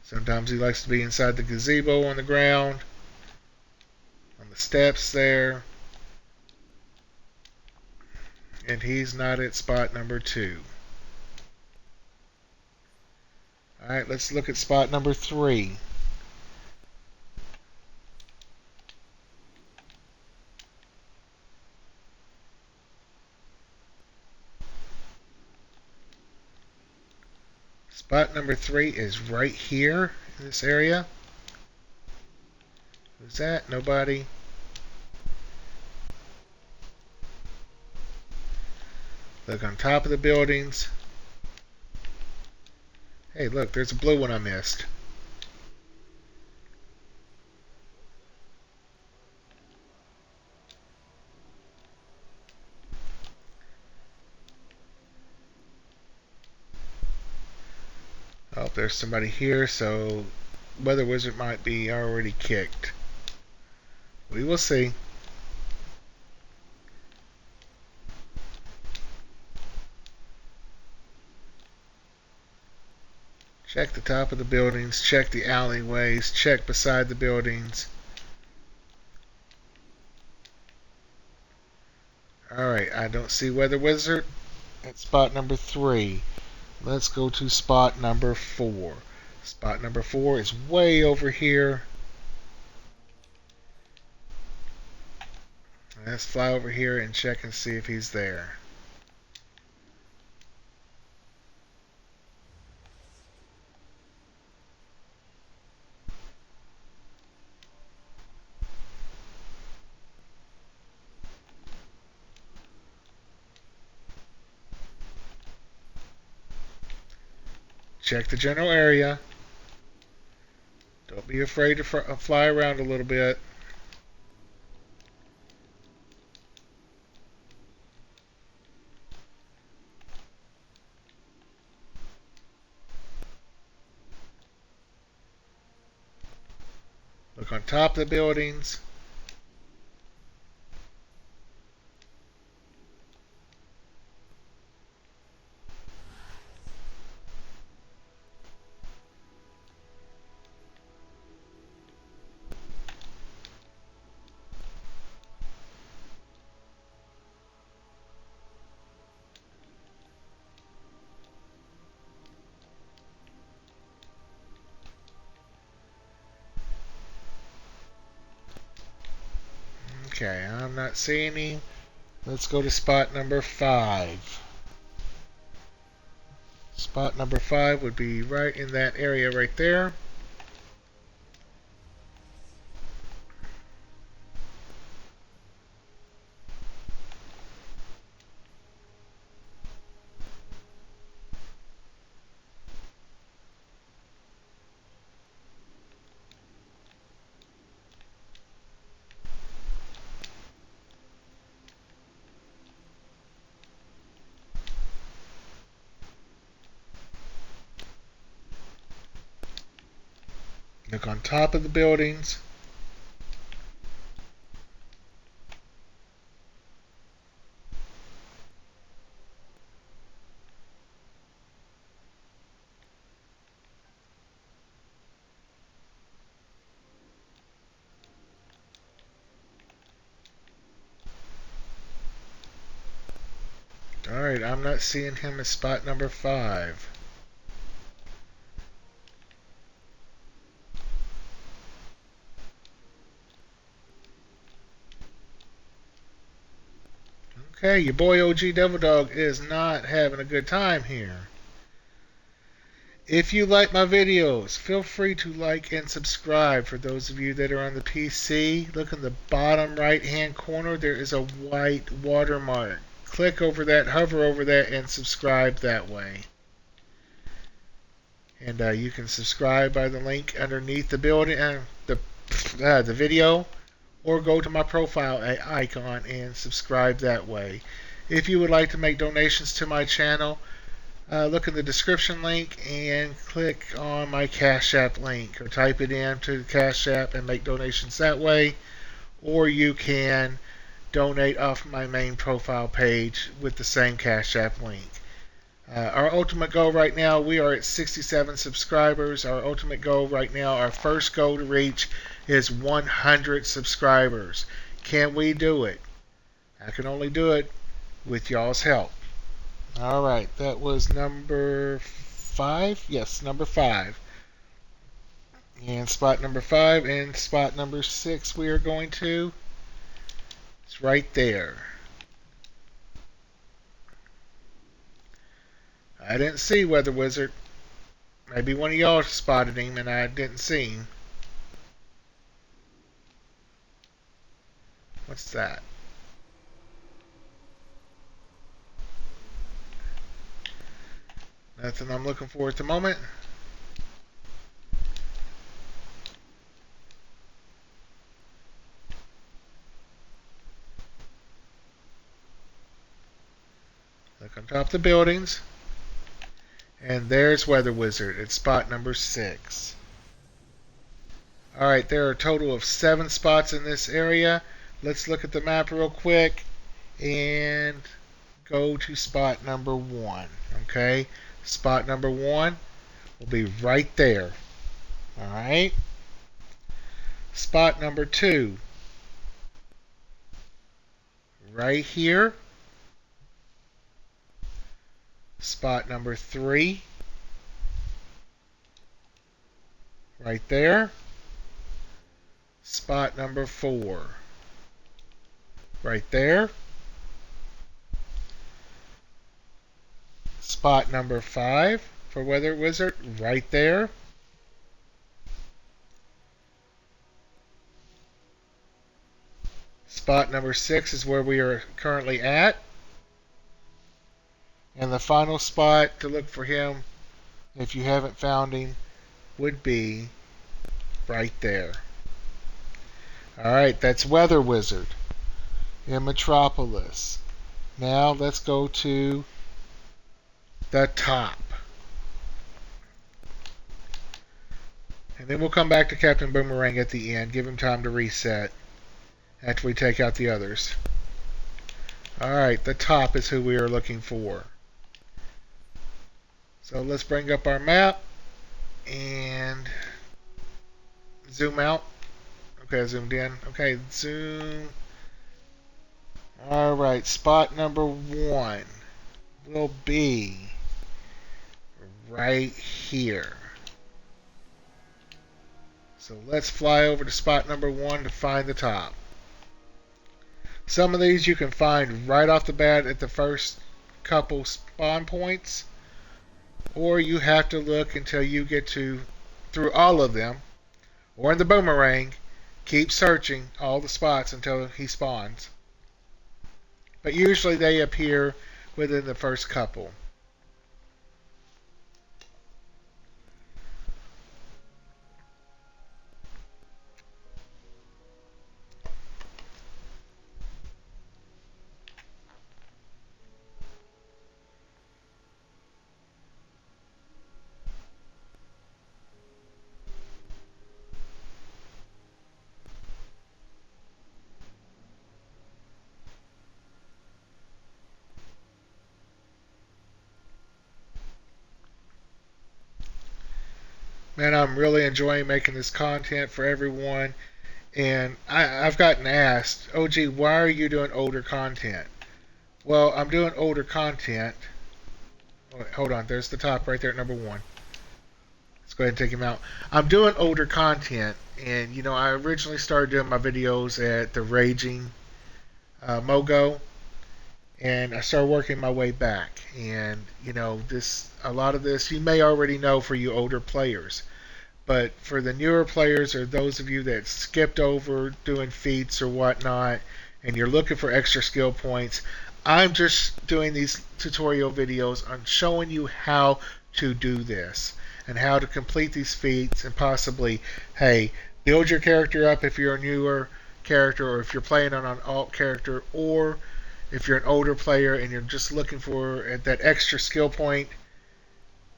Sometimes he likes to be inside the gazebo on the ground, on the steps there. And he's not at spot number 2. Alright, let's look at spot number 3. Spot number 3 is right here in this area. Who's that? Nobody. Look on top of the buildings. Hey, look, there's a blue one I missed. Oh, there's somebody here, so Weather Wizard might be already kicked. We will see. Check the top of the buildings, check the alleyways, check beside the buildings. Alright, I don't see Weather Wizard at spot number 3. Let's go to spot number 4. Spot number 4 is way over here. Let's fly over here and check and see if he's there. Check the general area. Don't be afraid to fly around a little bit. Look on top of the buildings. Okay, I'm not seeing him. Let's go to spot number 5. Spot number 5 would be right in that area right there. Look on top of the buildings. Alright, I'm not seeing him as spot number 5. Okay, your boy OG Devil Dog is not having a good time here. If you like my videos, feel free to like and subscribe. For those of you that are on the PC, look in the bottom right hand corner. There is a white watermark. Click over that, hover over that, and subscribe that way. And you can subscribe by the link underneath the building, the video, or go to my profile icon and subscribe that way. If you would like to make donations to my channel, look in the description link and click on my Cash App link, or type it in to the Cash App and make donations that way. Or you can donate off my main profile page with the same Cash App link. Our ultimate goal right now, we are at 67 subscribers. Our ultimate goal right now, our first goal to reach is 100 subscribers. Can we do it? I can only do it with y'all's help. Alright, that was number 5. Yes, number 5. And spot number 5 and spot number 6 we are going to. It's right there. I didn't see Weather Wizard. Maybe one of y'all spotted him and I didn't see him. What's that? Nothing I'm looking for at the moment. Look on top of the buildings. And there's Weather Wizard at spot number 6. Alright, there are a total of 7 spots in this area. Let's look at the map real quick and go to spot number 1. Okay, spot number 1 will be right there. Alright, spot number 2 right here. Spot number 3 right there. Spot number 4 right there. Spot number 5 for Weather Wizard right there. Spot number 6 is where we are currently at. And the final spot to look for him, if you haven't found him, would be right there. Alright, that's Weather Wizard in Metropolis. Now let's go to the top. And then we'll come back to Captain Boomerang at the end, give him time to reset after we take out the others. Alright, the top is who we are looking for. So let's bring up our map and zoom out. Okay, I zoomed in. Okay, zoom. Alright, spot number 1 will be right here. So let's fly over to spot number 1 to find the top. Some of these you can find right off the bat at the first couple spawn points, or you have to look until you get through all of them, or in the boomerang, keep searching all the spots until he spawns. But usually they appear within the first couple. Man, I'm really enjoying making this content for everyone. And I've gotten asked, OG, why are you doing older content? Well, I'm doing older content. Hold on, there's the top right there at number one. Let's go ahead and take him out. I'm doing older content, and I originally started doing my videos at the Raging Mogo, and I started working my way back. And this a lot of this you may already know for you older players, but for the newer players or those of you that skipped over doing feats or whatnot, and you're looking for extra skill points, I'm just doing these tutorial videos on showing you how to do this and how to complete these feats and possibly, hey, build your character up if you're a newer character or if you're playing on an alt character, or if you're an older player and you're just looking for that extra skill point.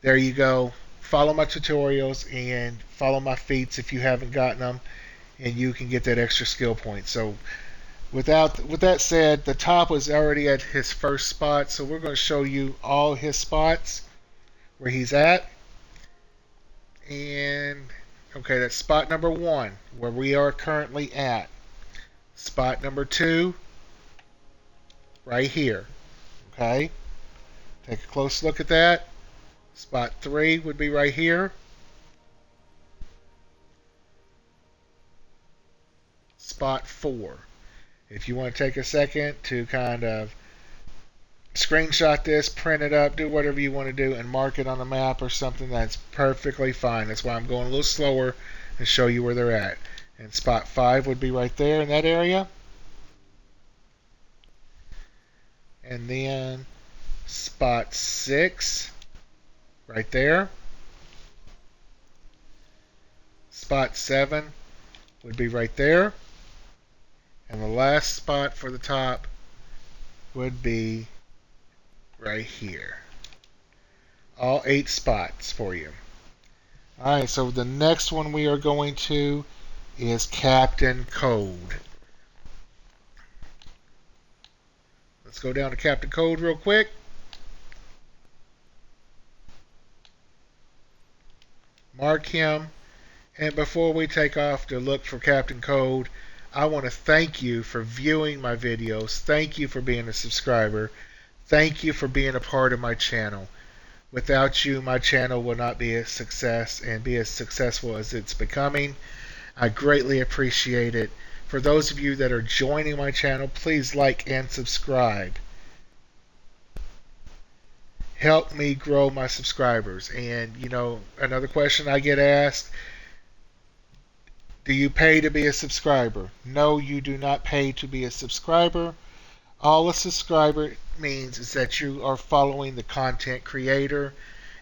There you go. Follow my tutorials and follow my feats if you haven't gotten them, and you can get that extra skill point. So with that said, the top was already at his first spot, so we're going to show you all his spots where he's at. And okay, that's spot number one, where we are currently at. Spot number two, right here. Okay, take a close look at that. Spot three would be right here. Spot four. If you want to take a second to kind of screenshot this, print it up, do whatever you want to do, and mark it on a map or something, that's perfectly fine. That's why I'm going a little slower and show you where they're at. And spot 5 would be right there in that area. And then spot 6 right there. Spot 7 would be right there. And the last spot for the top would be right here. All 8 spots for you. Alright, so the next one we are going to is Captain Code. Let's go down to Captain Code real quick. Mark him. And before we take off to look for Captain Code, I want to thank you for viewing my videos. Thank you for being a subscriber. Thank you for being a part of my channel. Without you, my channel will not be a success and be as successful as it's becoming. I greatly appreciate it. For those of you that are joining my channel, please like and subscribe. Help me grow my subscribers. And, another question I get asked, do you pay to be a subscriber? No, you do not pay to be a subscriber. All a subscriber means is that you are following the content creator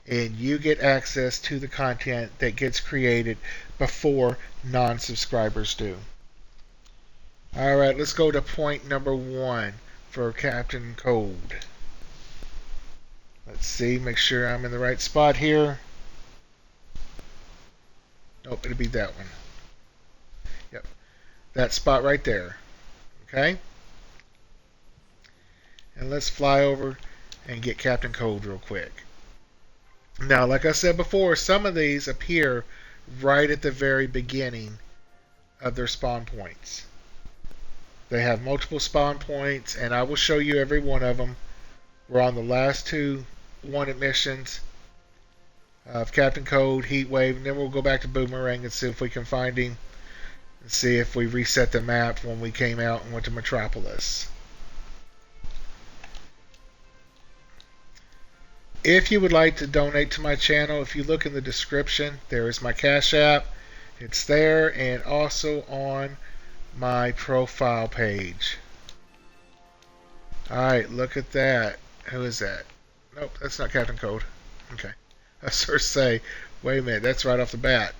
and you get access to the content that gets created before non-subscribers do. Alright, let's go to point number 1 for Captain Code. Let's see, make sure I'm in the right spot here. Nope, it'll be that one. Yep, that spot right there. Okay? And let's fly over and get Captain Code real quick. Now, like I said before, some of these appear right at the very beginning of their spawn points. They have multiple spawn points, and I will show you every one of them. We're on the last 2 wanted missions of Captain Code, Heat Wave, and then we'll go back to Boomerang and see if we can find him and see if we reset the map when we came out and went to Metropolis. If you would like to donate to my channel, if you look in the description, there is my Cash App. It's there and also on my profile page. Alright, look at that. Who is that? Nope, that's not Captain Code. Okay. I was going to say, wait a minute, that's right off the bat.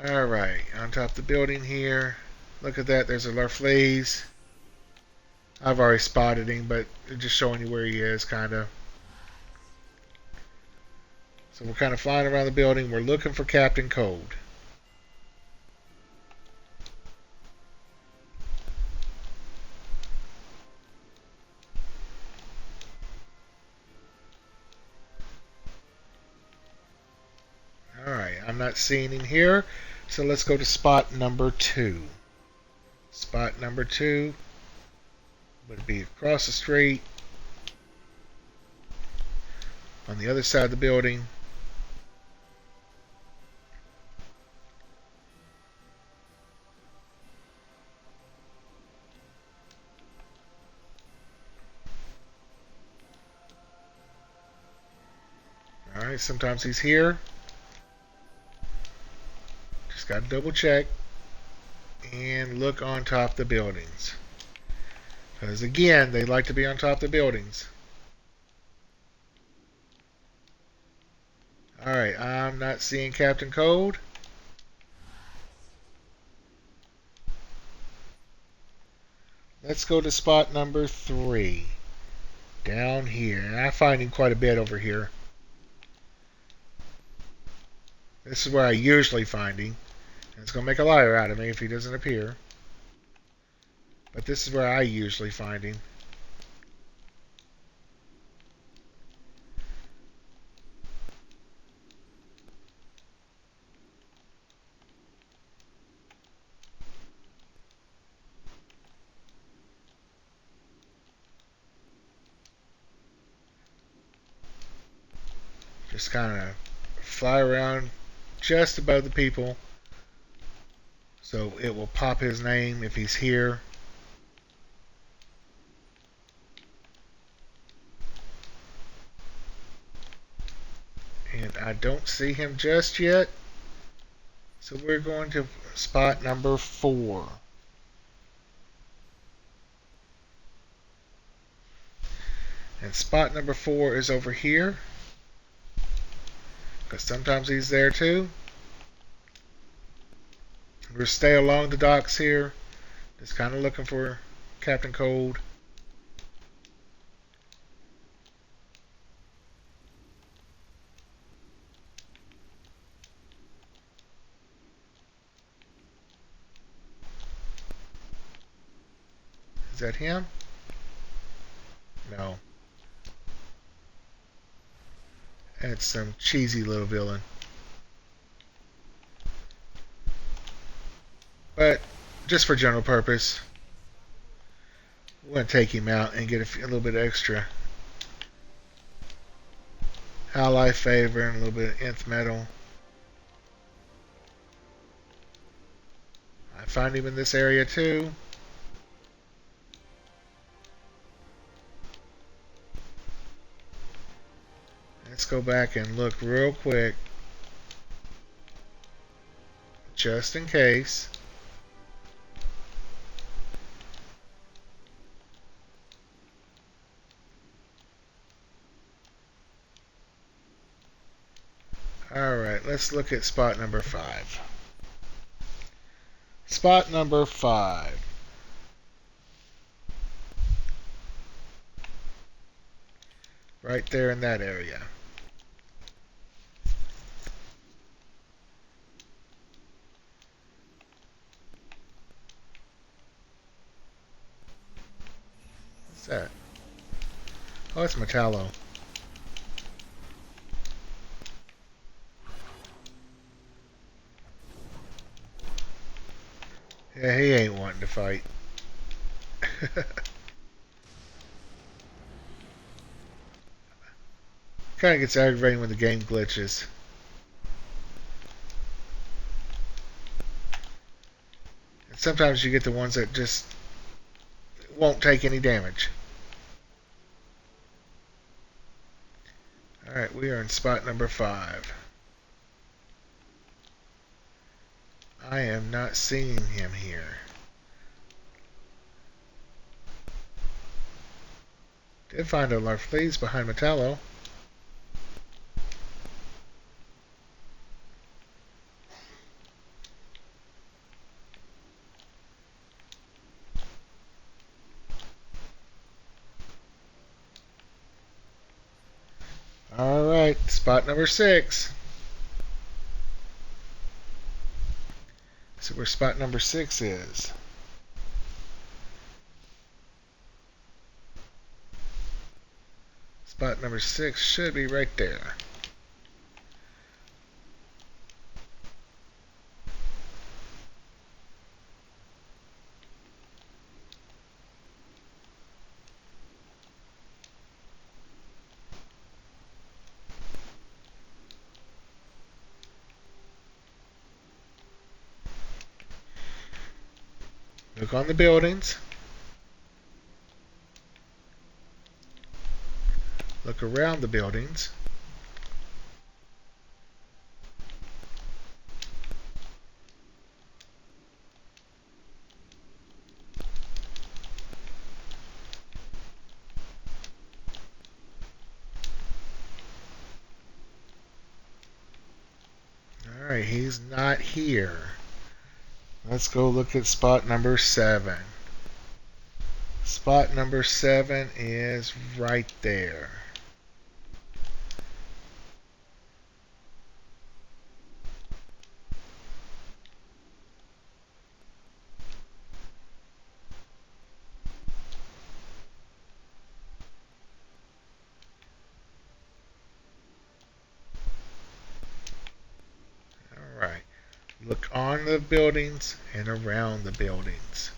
Alright, on top of the building here. Look at that, there's a Larfleeze. I've already spotted him, but just showing you where he is, kind of. So we're kind of flying around the building. We're looking for Captain Code. not seeing him here. So let's go to spot number 2. Spot number 2 would be across the street on the other side of the building. Alright, sometimes he's here. Just got to double check and look on top of the buildings. Because again, they like to be on top of the buildings. Alright, I'm not seeing Captain Cold. Let's go to spot number 3. Down here. And I find him quite a bit over here. This is where I usually find him. And it's going to make a liar out of me if he doesn't appear. But this is where I usually find him. Just kind of fly around just above the people. So it will pop his name if he's here. And I don't see him just yet. So we're going to spot number 4. And spot number 4 is over here. Because sometimes he's there too. We'll stay along the docks here. Just kind of looking for Captain Cold. Is that him? No. That's some cheesy little villain. But just for general purpose, we're going to take him out and get a little bit extra ally favor and a little bit of nth metal. I find him in this area too. Let's go back and look real quick, just in case. Alright, let's look at spot number 5. Spot number 5. Right there in that area. What's that? Oh, it's Metallo. Yeah, he ain't wanting to fight. Kind of gets aggravating when the game glitches. And sometimes you get the ones that just won't take any damage. Alright, we are in spot number 5. I am not seeing him here. Did find a Larfleeze behind Metallo. Alright, spot number 6. See where spot number 6 is. Spot number 6 should be right there. Look on the buildings. Look around the buildings. Alright, he's not here. Let's go look at spot number 7. Spot number 7 is right there. Alright. Look on the buildings and around the buildings.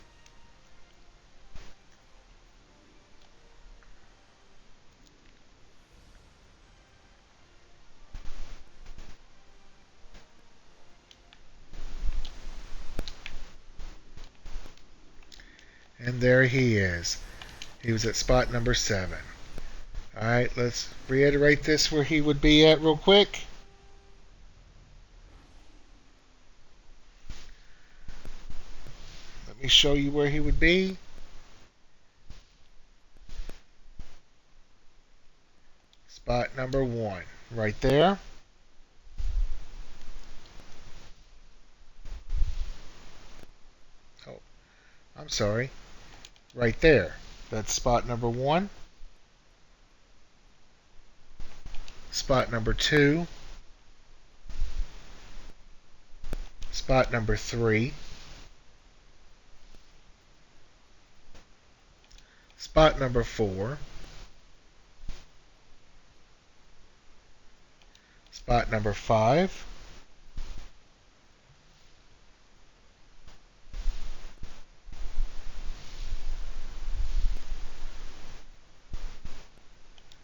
And there he is. He was at spot number 7. Alright, let's reiterate this where he would be at real quick. Let me show you where he would be. Spot number 1, right there. Oh, I'm sorry. Right there. That's spot number 1. Spot number 2. Spot number 3. Spot number 4. Spot number 5.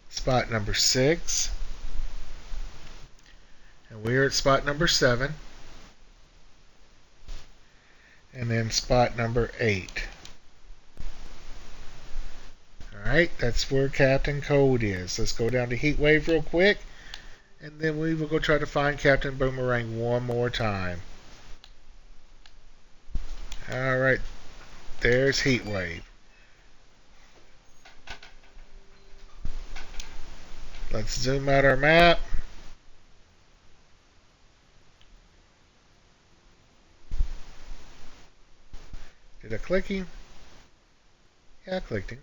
Spot number 6. And we're at spot number 7. And then spot number 8. Alright, that's where Captain Cold is. Let's go down to Heat Wave real quick. And then we will go try to find Captain Boomerang one more time. Alright, there's Heat Wave. Let's zoom out our map. Did I click him? Yeah, I clicked him.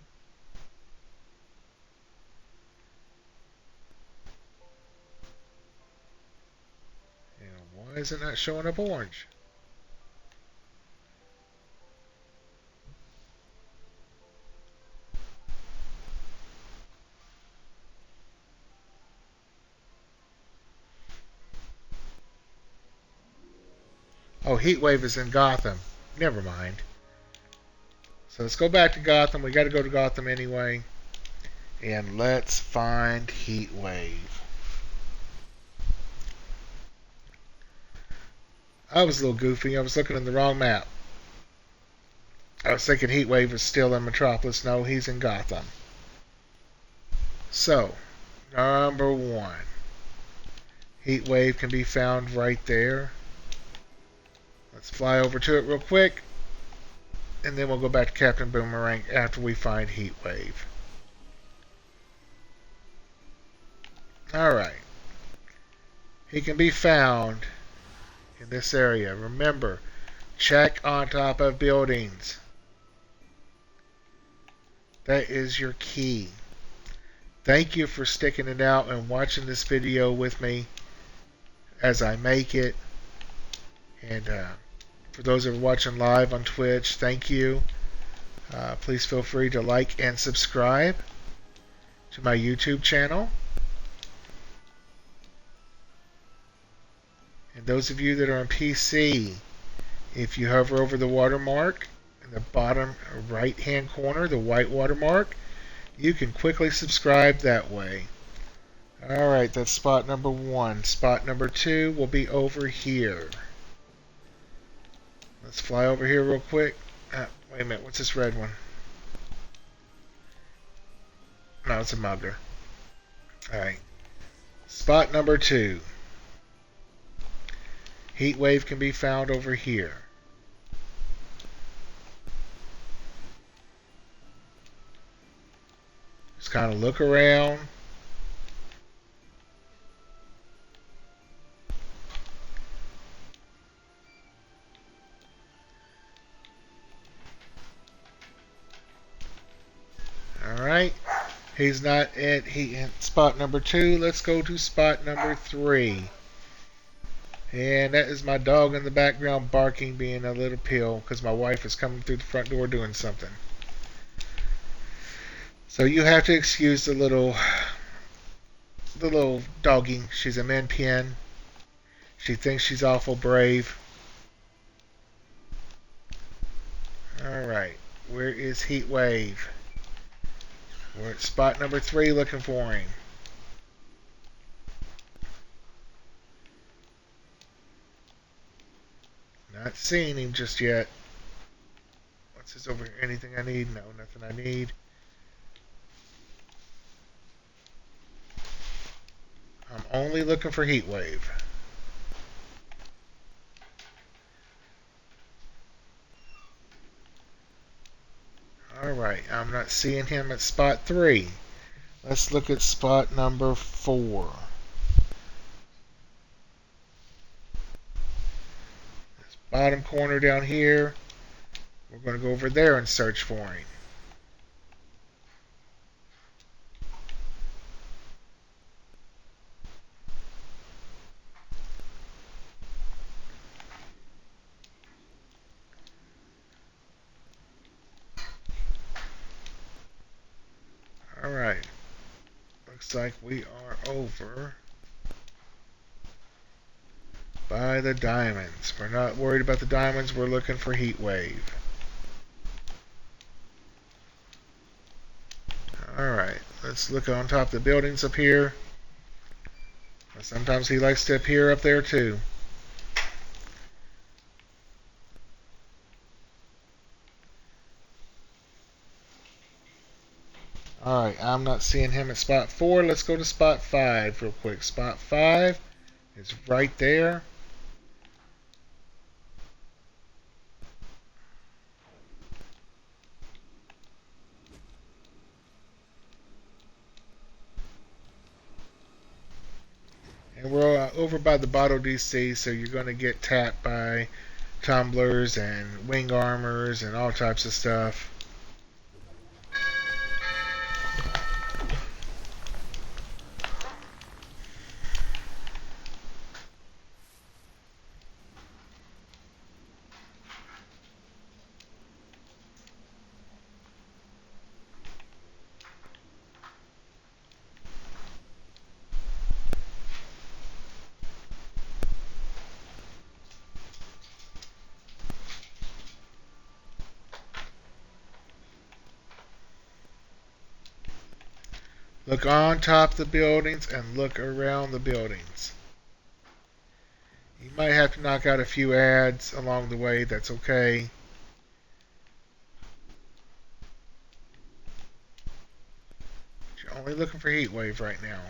And why is it not showing up orange? Oh, Heatwave is in Gotham. Never mind. So let's go back to Gotham. We got to go to Gotham anyway. And let's find Heatwave. I was a little goofy. I was looking in the wrong map. I was thinking Heatwave is still in Metropolis. No, he's in Gotham. So, number 1. Heatwave can be found right there. Let's fly over to it real quick. And then we'll go back to Captain Boomerang after we find Heatwave. Alright. He can be found in this area. Remember, check on top of buildings. That is your key. Thank you for sticking it out and watching this video with me as I make it. And for those that are watching live on Twitch, thank you. Please feel free to like and subscribe to my YouTube channel. And those of you that are on PC, if you hover over the watermark in the bottom right hand corner, the white watermark, you can quickly subscribe that way. Alright, that's spot number 1. Spot number 2 will be over here. Let's fly over here real quick. Wait a minute. What's this red one? No, it's a mugger. Alright. Spot number 2. Heat wave can be found over here. Just kind of look around. Alright. He's not at spot number 2. Let's go to spot number 3. And that is my dog in the background barking, being a little pill, because my wife is coming through the front door doing something. So you have to excuse the little doggy. She's a min pin. She thinks she's awful brave. Alright. Where is Heat Wave? We're at spot number 3 looking for him. Not seeing him just yet. What's this over here? Anything I need? No, nothing I need. I'm only looking for Heat Wave. Alright, I'm not seeing him at spot 3. Let's look at spot number 4. This bottom corner down here. We're going to go over there and search for him. Alright. Looks like we are over by the diamonds. We're not worried about the diamonds. We're looking for Heat Wave. Alright. Let's look on top of the buildings up here. Sometimes he likes to appear up there too. Alright, I'm not seeing him at spot 4. Let's go to spot 5 real quick. Spot 5 is right there. And we're over by the bottle DC, so you're going to get tapped by tumblers and wing armors and all types of stuff. Look on top of the buildings and look around the buildings. You might have to knock out a few ads along the way. That's okay. You're only looking for Heat Wave right now.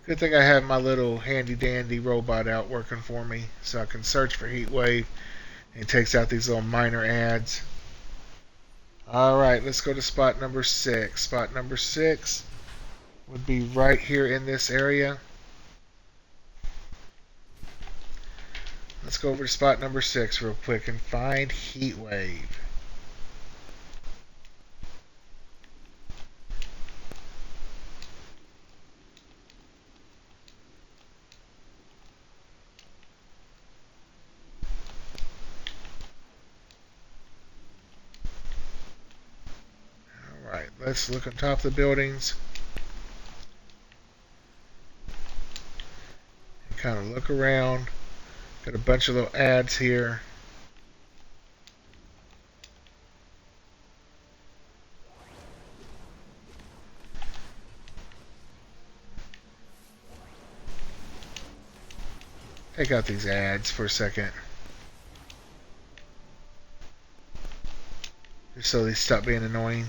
Good thing I have my little handy dandy robot out working for me, so I can search for Heat Wave and it takes out these little minor ads. Alright, let's go to spot number 6. Spot number 6 would be right here in this area. Let's go over to spot number 6 real quick and find Heat Wave. Alright, let's look on top of the buildings. And kind of look around. Got a bunch of little ads here. take out these ads for a second, just so they stop being annoying.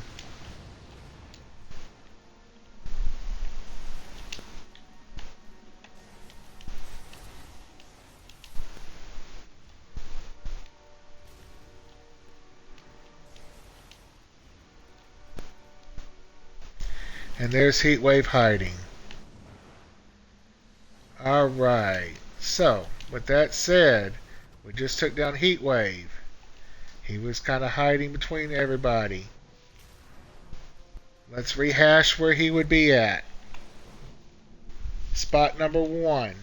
And there's Heatwave hiding. Alright, so with that said, we just took down Heatwave. He was kind of hiding between everybody. Let's rehash where he would be at. Spot number 1.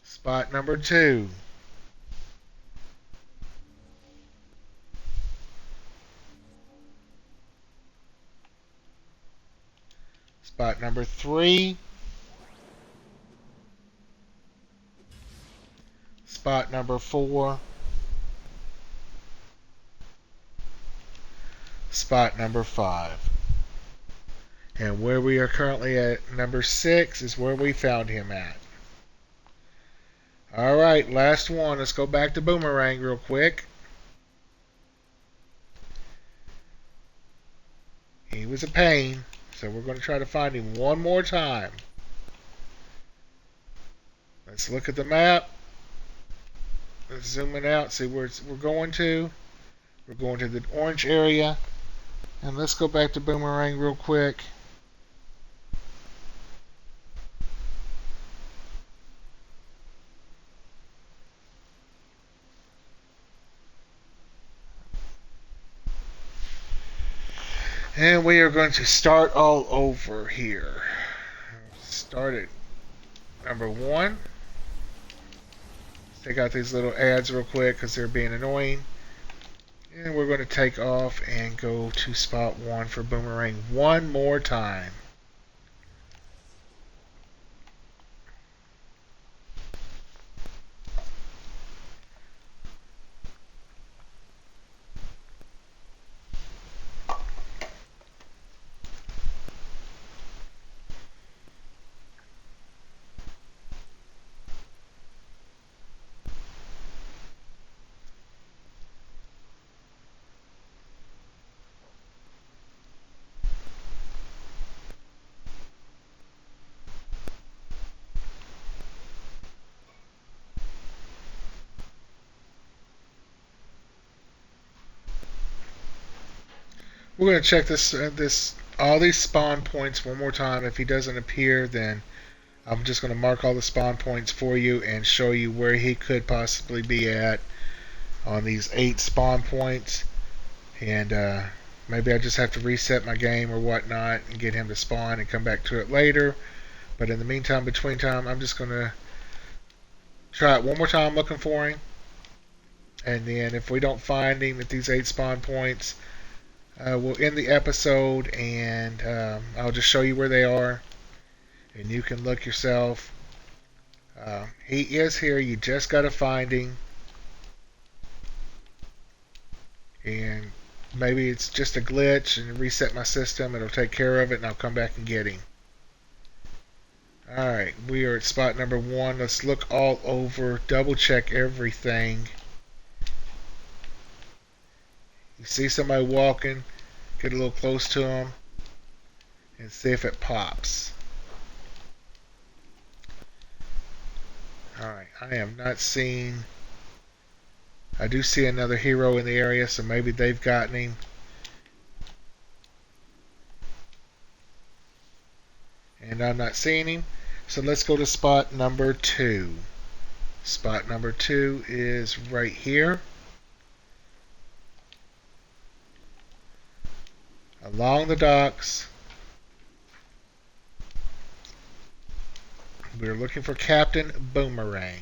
Spot number 2. Spot number 3. Spot number 4. Spot number 5. And where we are currently at number 6 is where we found him at. Alright, last one. Let's go back to Boomerang real quick. He was a pain, so we're going to try to find him one more time. Let's look at the map. Let's zoom it out, see where we're going to. We're going to the orange area. And let's go back to Boomerang real quick. And we are going to start all over here. Start at number 1. Let's take out these little ads real quick because they're being annoying. And we're going to take off and go to spot 1 for Boomerang one more time. We're going to check all these spawn points one more time. If he doesn't appear, then I'm just going to mark all the spawn points for you and show you where he could possibly be at on these 8 spawn points. And maybe I just have to reset my game or whatnot and get him to spawn and come back to it later. But in the meantime, between time, I'm just going to try it one more time looking for him. And then if we don't find him at these 8 spawn points, we'll end the episode, and I'll just show you where they are, and you can look yourself. He is here. You just got to find him, and maybe it's just a glitch, and reset my system. It'll take care of it, and I'll come back and get him. Alright, we are at spot number 1. Let's look all over, double check everything. You see somebody walking, get a little close to them, and see if it pops. Alright, I am not seeing... I do see another hero in the area, so maybe they've gotten him. And I'm not seeing him, so let's go to spot number 2. Spot number 2 is right here. Along the docks. We're looking for Captain Boomerang.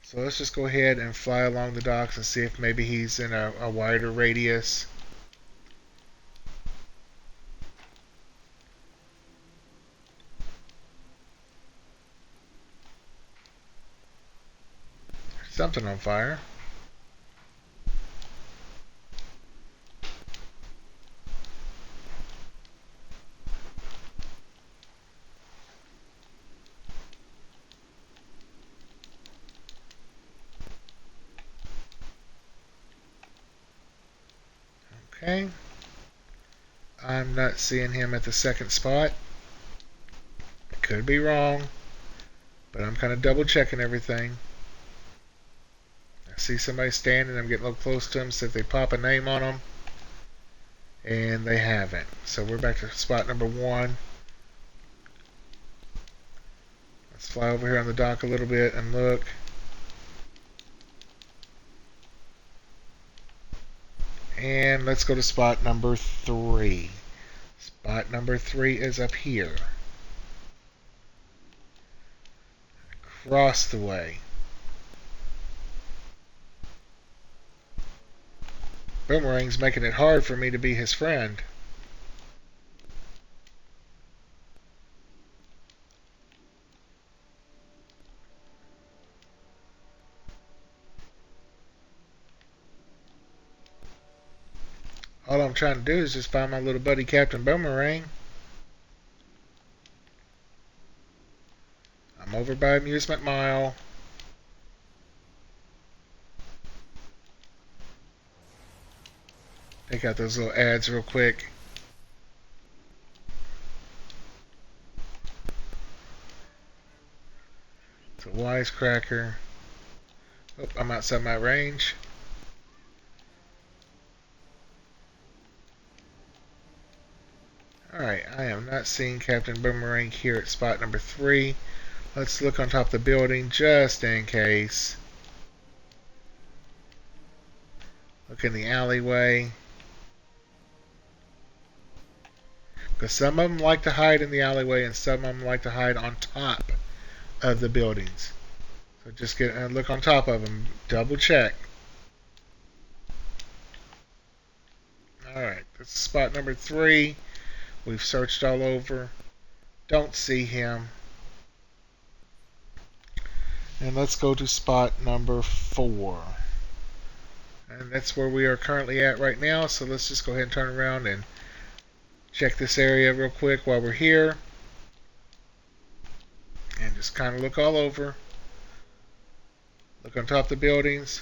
So let's just go ahead and fly along the docks and see if maybe he's in a wider radius. There's something on fire. Okay. I'm not seeing him at the second spot. Could be wrong, but I'm kind of double checking everything. I see somebody standing. I'm getting a little close to them, see if they pop a name on them. And they haven't. So we're back to spot number 1. Let's fly over here on the dock a little bit and look. And let's go to spot number 3. Spot number 3 is up here. Across the way. Boomerang's making it hard for me to be his friend. All I'm trying to do is just find my little buddy Captain Boomerang. I'm over by Amusement Mile. Take out those little ads real quick. It's a wisecracker. Oh, I'm outside my range. Alright, I am not seeing Captain Boomerang here at spot number 3. Let's look on top of the building just in case. Look in the alleyway. Because some of them like to hide in the alleyway and some of them like to hide on top of the buildings. So just get a look on top of them. Double check. Alright, that's spot number 3. We've searched all over. Don't see him. And let's go to spot number 4. And that's where we are currently at right now. So let's just go ahead and turn around and check this area real quick while we're here. And just kind of look all over. Look on top of the buildings.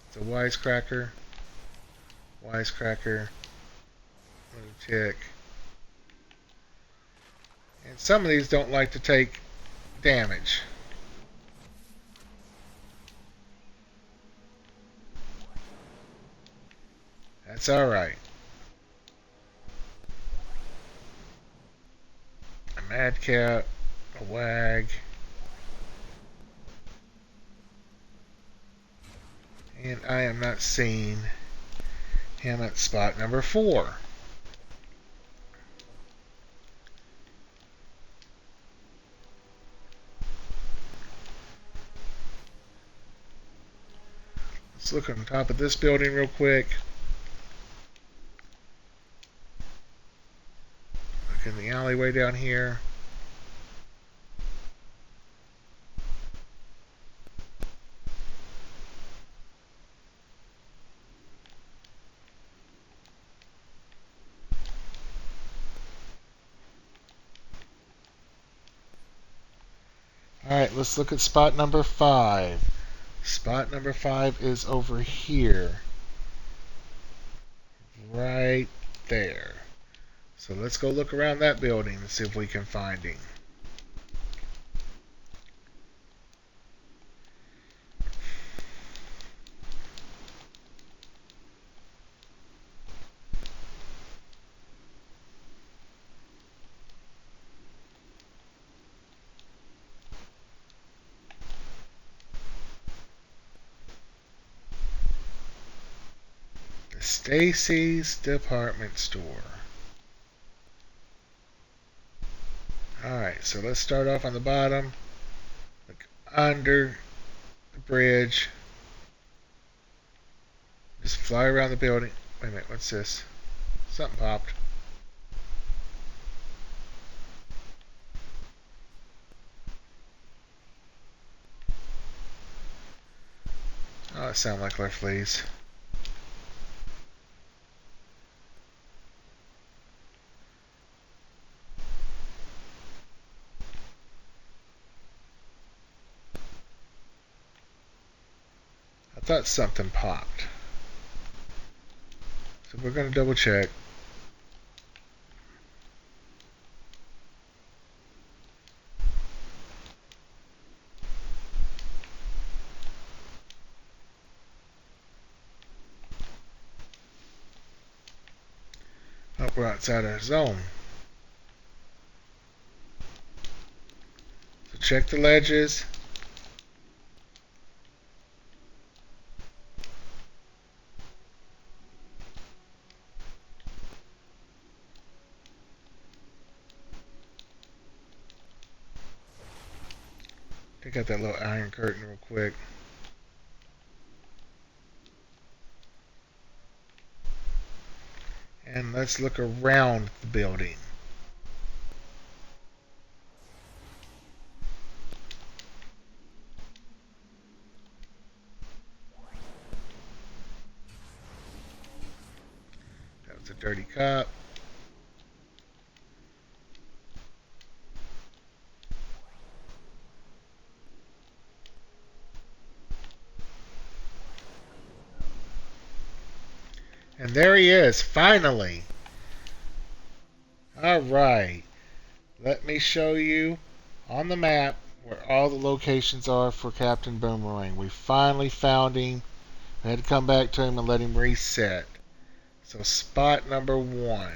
It's a wisecracker. Wisecracker. Let me check. And some of these don't like to take damage. That's alright. A madcap. A wag. And I am not seeing him at spot number 4. Let's look on top of this building real quick. Look in the alleyway down here. Alright, let's look at spot number 5. Spot number 5 is over here. Right there. So let's go look around that building and see if we can find him. Stacy's Department Store. Alright, so let's start off on the bottom. Look under the bridge. Just fly around the building. Wait a minute, what's this? Something popped. Oh, that sounds like left fleas. thought something popped. So we're going to double check. Oh, we're outside our zone. So check the ledges. Take out that little iron curtain real quick. And let's look around the building. That was a dirty cop. And there he is, finally. Alright. Let me show you on the map where all the locations are for Captain Boomerang. We finally found him. I had to come back to him and let him reset. So spot number 1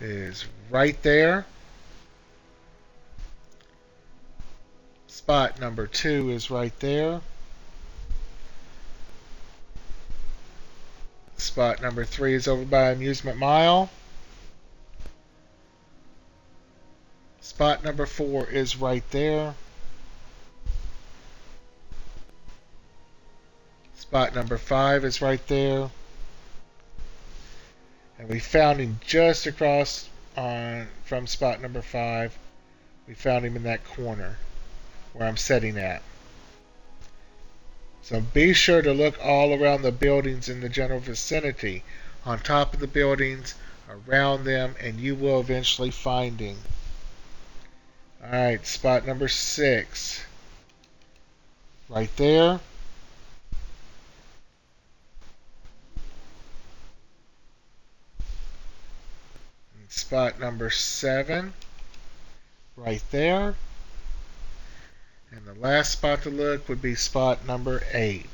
is right there. Spot number 2 is right there. Spot number 3 is over by Amusement Mile. Spot number 4 is right there. Spot number 5 is right there. And we found him just across from spot number 5. We found him in that corner where I'm sitting at. So be sure to look all around the buildings in the general vicinity, on top of the buildings, around them, and you will eventually find him. Alright, spot number 6. Right there. And spot number 7. Right there. And the last spot to look would be spot number 8.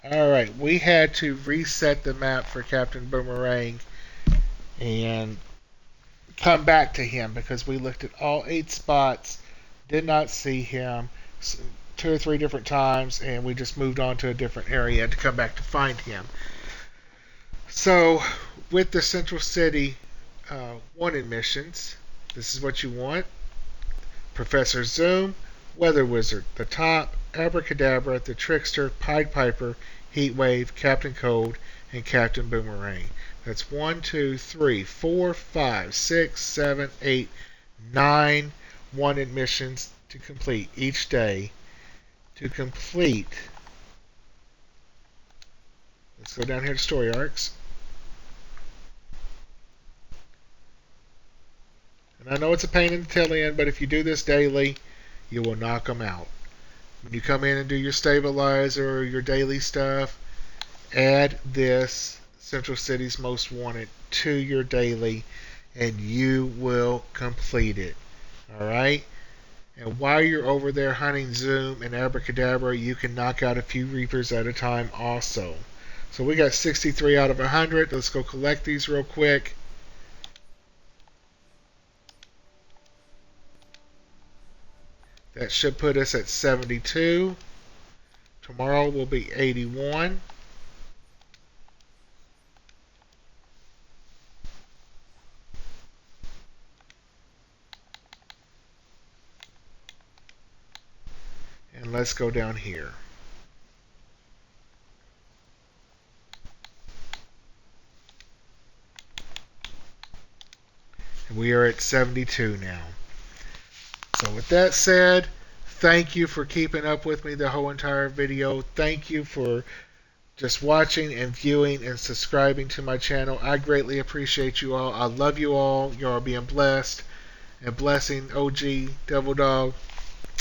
Alright, we had to reset the map for Captain Boomerang and come back to him because we looked at all 8 spots, did not see him 2 or 3 different times, and we just moved on to a different area to come back to find him. So, with the Central City wanted missions, this is what you want. Professor Zoom, Weather Wizard, the Top, Abracadabra, the Trickster, Pied Piper, Heatwave, Captain Cold, and Captain Boomerang. That's 1, 2, 3, 4, 5, 6, 7, 8, 9 wanted missions to complete each day. To complete, let's go down here to story arcs. And I know it's a pain in the tail end, but if you do this daily, you will knock them out. When you come in and do your stabilizer or your daily stuff, add this Central City's Most Wanted to your daily, and you will complete it. Alright? And while you're over there hunting Zoom and Abracadabra, you can knock out a few Reapers at a time also. So we got 63 out of 100. Let's go collect these real quick. That should put us at 72. Tomorrow will be 81. And let's go down here. And we are at 72 now. So with that said, thank you for keeping up with me the whole entire video. Thank you for just watching and viewing and subscribing to my channel. I greatly appreciate you all. I love you all. You are being blessed and blessing OG Devil Dog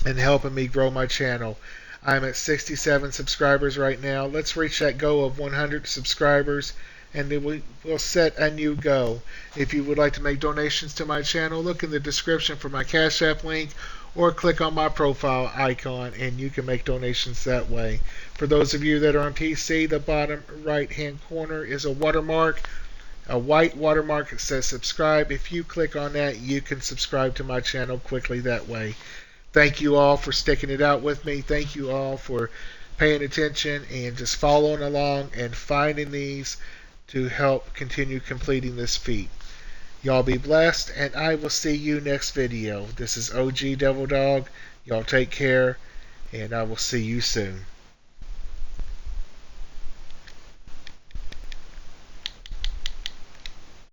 and helping me grow my channel. I'm at 67 subscribers right now. Let's reach that goal of 100 subscribers, and then we'll set a new goal. If you would like to make donations to my channel, look in the description for my Cash App link, or click on my profile icon and you can make donations that way. For those of you that are on PC, the bottom right hand corner is a watermark, a white watermark that says subscribe. If you click on that, you can subscribe to my channel quickly that way. Thank you all for sticking it out with me. Thank you all for paying attention and just following along and finding these to help continue completing this feat. Y'all be blessed, and I will see you next video. This is OG Devil Dog. Y'all take care, and I will see you soon.